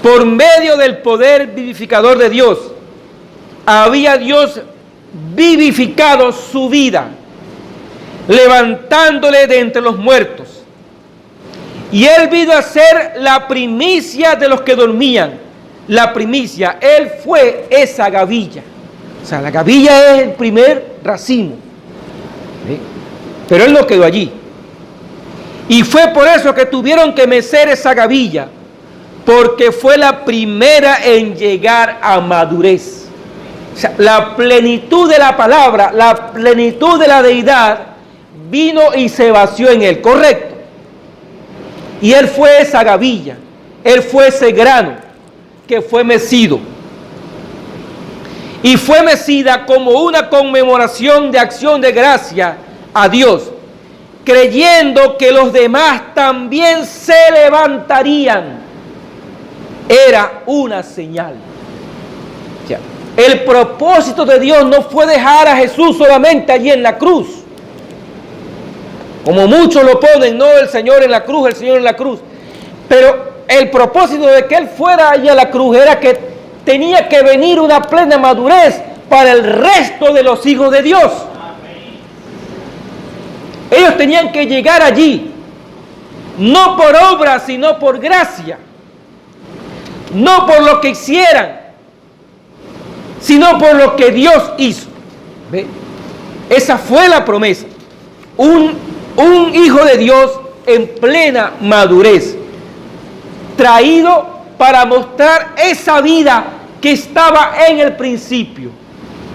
Por medio del poder vivificador de Dios, había Dios vivificado su vida, levantándole de entre los muertos. Y Él vino a ser la primicia de los que dormían. La primicia, Él fue esa gavilla. O sea, la gavilla es el primer racimo. ¿Sí? Pero Él no quedó allí. Y fue por eso que tuvieron que mecer esa gavilla, porque fue la primera en llegar a madurez. O sea, la plenitud de la palabra, la plenitud de la deidad vino y se vació en Él, correcto. Y Él fue esa gavilla, Él fue ese grano que fue mecido. Y fue mecida como una conmemoración de acción de gracia a Dios, creyendo que los demás también se levantarían. Era una señal. O sea, el propósito de Dios no fue dejar a Jesús solamente allí en la cruz, como muchos lo ponen, no, el Señor en la cruz, el Señor en la cruz. Pero el propósito de que Él fuera allí a la cruz era que tenía que venir una plena madurez para el resto de los hijos de Dios. Ellos tenían que llegar allí, no por obra, sino por gracia. No por lo que hicieran, sino por lo que Dios hizo. ¿Ve? Esa fue la promesa. Un hijo de Dios en plena madurez, traído para mostrar esa vida que estaba en el principio.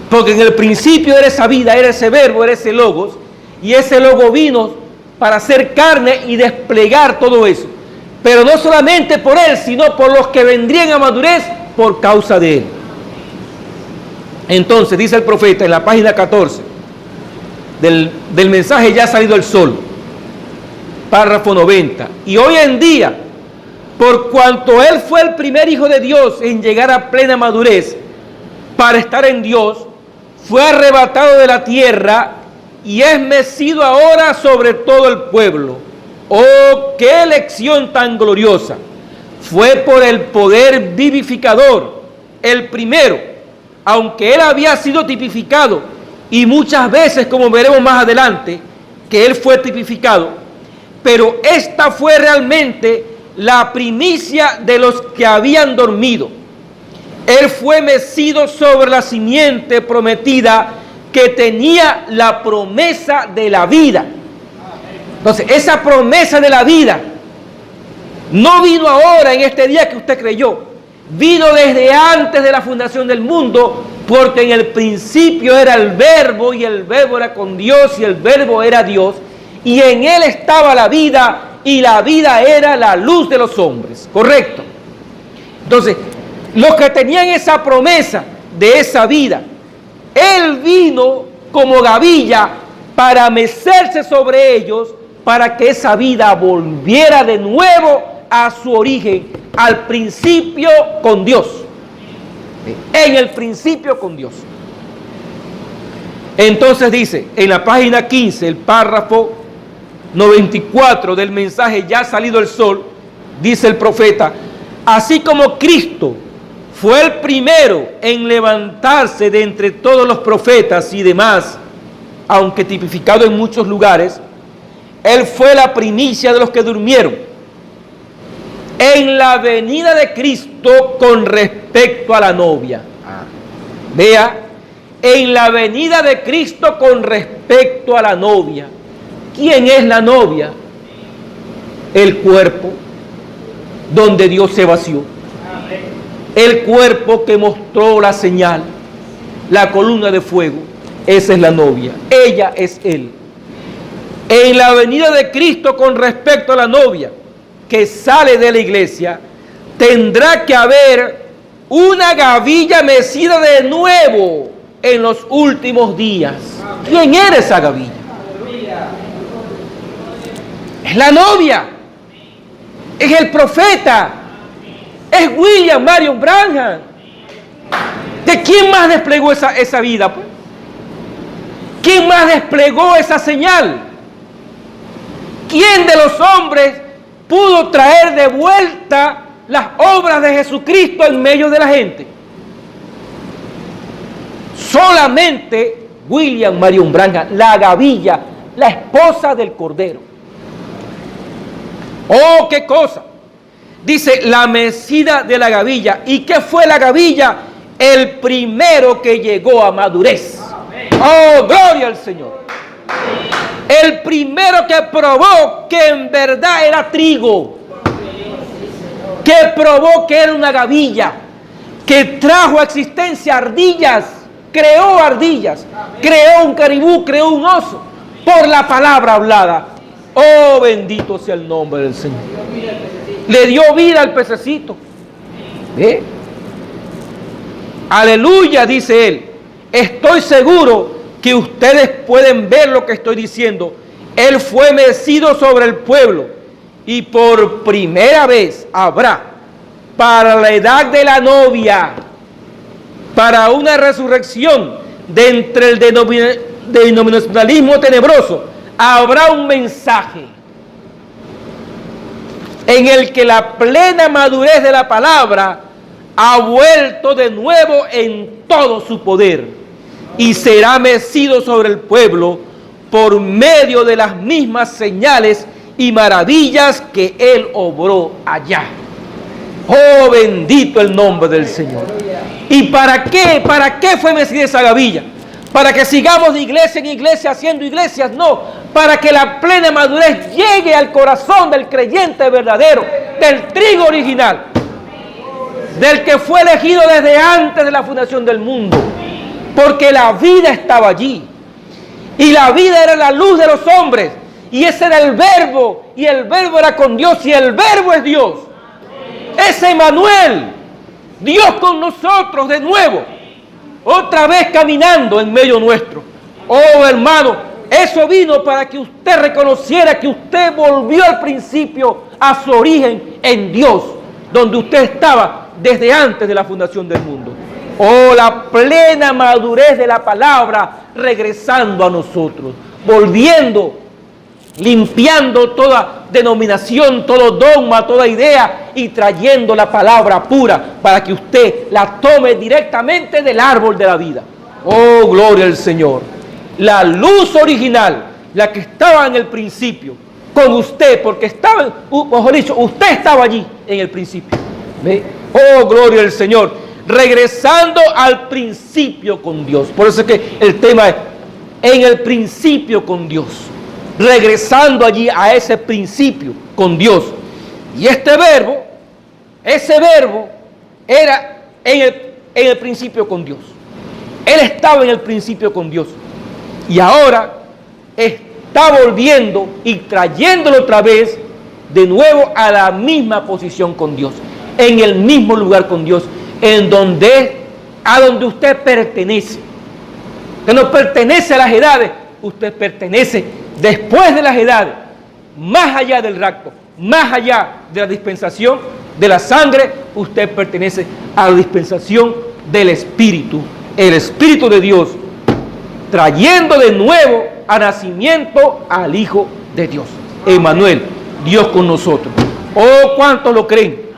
Porque en el principio era esa vida, era ese verbo, era ese logos, y ese logo vino para hacer carne y desplegar todo eso. Pero no solamente por Él, sino por los que vendrían a madurez por causa de Él. Entonces, dice el profeta en la página 14 del mensaje Ya ha salido el sol, párrafo 90. Y hoy en día, por cuanto Él fue el primer hijo de Dios en llegar a plena madurez para estar en Dios, fue arrebatado de la tierra y es mecido ahora sobre todo el pueblo. ¡Oh, qué elección tan gloriosa! Fue por el poder vivificador, el primero, aunque Él había sido tipificado, y muchas veces, como veremos más adelante, que Él fue tipificado, pero esta fue realmente la primicia de los que habían dormido. Él fue mecido sobre la simiente prometida que tenía la promesa de la vida. Entonces, esa promesa de la vida no vino ahora en este día que usted creyó. Vino desde antes de la fundación del mundo, porque en el principio era el Verbo, y el Verbo era con Dios, y el Verbo era Dios, y en Él estaba la vida, y la vida era la luz de los hombres. ¿Correcto? Entonces, los que tenían esa promesa de esa vida, Él vino como gavilla para mecerse sobre ellos, para que esa vida volviera de nuevo a su origen, al principio con Dios. En el principio con Dios. Entonces dice, en la página 15, el párrafo 94 del mensaje Ya ha salido el sol, dice el profeta: así como Cristo fue el primero en levantarse de entre todos los profetas y demás, aunque tipificado en muchos lugares, Él fue la primicia de los que durmieron. En la venida de Cristo con respecto a la novia. Vea, en la venida de Cristo con respecto a la novia. ¿Quién es la novia? El cuerpo donde Dios se vació. El cuerpo que mostró la señal, la columna de fuego. Esa es la novia. Ella es Él. En la venida de Cristo con respecto a la novia que sale de la iglesia, tendrá que haber una gavilla mecida de nuevo en los últimos días. ¿Quién era esa gavilla? Es la novia, es el profeta, es William Marion Branham. ¿De quién más desplegó esa vida, pues? ¿Quién más desplegó esa señal? ¿Quién de los hombres pudo traer de vuelta las obras de Jesucristo en medio de la gente? Solamente William Marion Branham, la gavilla, la esposa del Cordero. ¡Oh, qué cosa! Dice, la mecida de la gavilla. ¿Y qué fue la gavilla? El primero que llegó a madurez. ¡Oh, gloria al Señor! El primero que probó que en verdad era trigo, que probó que era una gavilla, que trajo a existencia ardillas, creó ardillas, creó un caribú, creó un oso, por la palabra hablada. Oh, bendito sea el nombre del Señor. Le dio vida al pececito. ¿Ve? Aleluya, dice él. Estoy seguro que ustedes pueden ver lo que estoy diciendo. Él fue mecido sobre el pueblo, y por primera vez habrá, para la edad de la novia, para una resurrección de entre el denominacionalismo tenebroso, habrá un mensaje en el que la plena madurez de la palabra ha vuelto de nuevo en todo su poder, y será mecido sobre el pueblo por medio de las mismas señales y maravillas que Él obró allá. Oh, bendito el nombre del Señor. ¿Y para qué? ¿Para qué fue mecida esa gavilla? ¿Para que sigamos de iglesia en iglesia haciendo iglesias? No, para que la plena madurez llegue al corazón del creyente verdadero, del trigo original, del que fue elegido desde antes de la fundación del mundo, porque la vida estaba allí, y la vida era la luz de los hombres, y ese era el Verbo, y el Verbo era con Dios, y el Verbo es Dios. Es Emmanuel, Dios con nosotros de nuevo, otra vez caminando en medio nuestro. Oh, hermano, eso vino para que usted reconociera que usted volvió al principio a su origen en Dios, donde usted estaba desde antes de la fundación del mundo. Oh, la plena madurez de la palabra regresando a nosotros, volviendo, limpiando toda denominación, todo dogma, toda idea, y trayendo la palabra pura para que usted la tome directamente del árbol de la vida. Oh, gloria al Señor. La luz original, la que estaba en el principio, con usted, porque estaba, mejor dicho, usted estaba allí en el principio. ¿Ve? Oh, gloria al Señor. regresando al principio con Dios. Por eso es que el tema es en el principio con Dios, regresando allí a ese principio con Dios. Y ese verbo era en el principio con Dios. Él estaba en el principio con Dios y ahora está volviendo y trayéndolo otra vez de nuevo a la misma posición con Dios, en el mismo lugar con Dios, a donde usted pertenece. Usted no pertenece a las edades, usted pertenece después de las edades, más allá del rapto, más allá de la dispensación de la sangre, usted pertenece a la dispensación del Espíritu, el Espíritu de Dios, trayendo de nuevo a nacimiento al Hijo de Dios, Emmanuel, Dios con nosotros. Oh, ¿cuántos lo creen?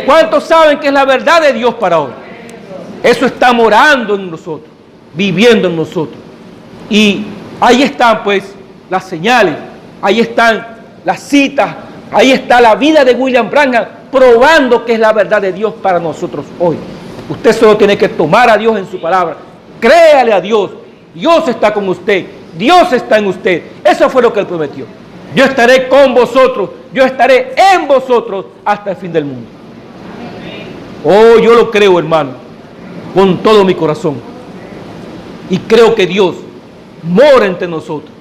¿Cuántos saben que es la verdad de Dios para hoy? Eso está morando en nosotros, viviendo en nosotros. Y ahí están pues las señales, ahí están las citas, ahí está la vida de William Branham probando que es la verdad de Dios para nosotros hoy. Usted solo tiene que tomar a Dios en su palabra. Créale a Dios. Dios está con usted. Dios está en usted. Eso fue lo que Él prometió. Yo estaré con vosotros. Yo estaré en vosotros hasta el fin del mundo. Oh, yo lo creo, hermano, con todo mi corazón. Y creo que Dios mora entre nosotros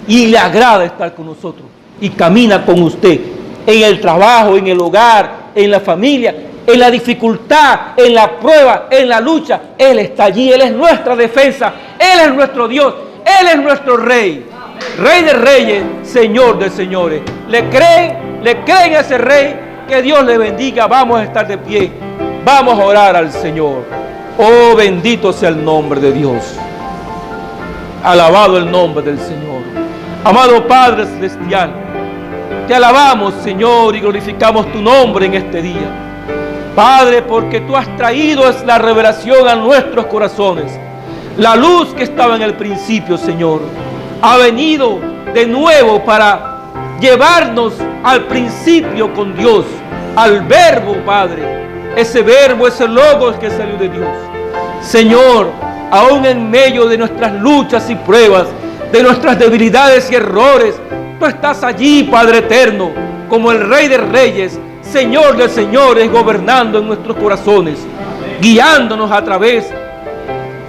y le agrada estar con nosotros y camina con usted en el trabajo, en el hogar, en la familia, en la dificultad, en la prueba, en la lucha. Él está allí, Él es nuestra defensa, Él es nuestro Dios, Él es nuestro Rey, Rey de reyes, Señor de señores. ¿Le creen a ese Rey? Que Dios le bendiga. Vamos a estar de pie, vamos a orar al Señor. Oh, bendito sea el nombre de Dios, alabado el nombre del Señor. Amado Padre Celestial, te alabamos, Señor, y glorificamos tu nombre en este día. Padre, porque tú has traído la revelación a nuestros corazones. La luz que estaba en el principio, Señor, ha venido de nuevo para llevarnos al principio con Dios, al verbo, Padre. Ese verbo, ese logos que salió de Dios. Señor, aún en medio de nuestras luchas y pruebas, de nuestras debilidades y errores, tú estás allí, Padre eterno, como el Rey de reyes, Señor de señores, gobernando en nuestros corazones, guiándonos a través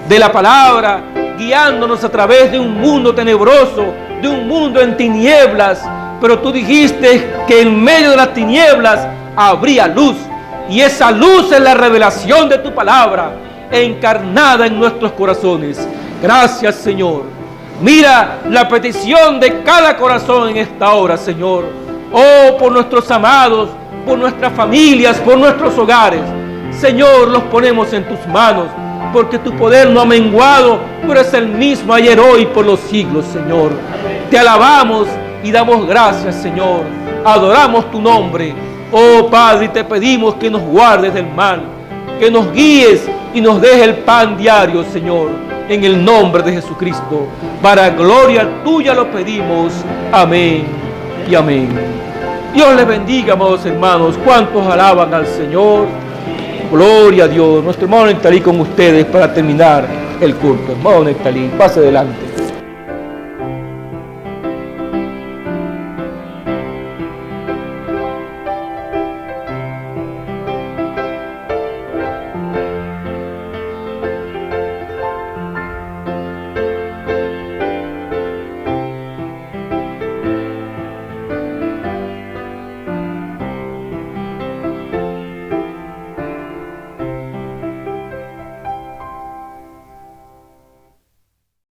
de la palabra, guiándonos a través de un mundo tenebroso, de un mundo en tinieblas. Pero tú dijiste que en medio de las tinieblas habría luz, y esa luz es la revelación de tu palabra encarnada en nuestros corazones. Gracias, Señor. Mira la petición de cada corazón en esta hora, Señor. Oh, por nuestros amados, por nuestras familias, por nuestros hogares. Señor, los ponemos en tus manos, porque tu poder no ha menguado, pero es el mismo ayer, hoy, por los siglos, Señor. Te alabamos y damos gracias, Señor. Adoramos tu nombre. Oh, Padre, y te pedimos que nos guardes del mal, que nos guíes y nos dejes el pan diario, Señor, en el nombre de Jesucristo. Para gloria tuya lo pedimos. Amén y amén. Dios les bendiga, amados hermanos. ¿Cuántos alaban al Señor? Gloria a Dios. Nuestro hermano Nectalí con ustedes para terminar el culto. Hermano Nectalí, pase adelante.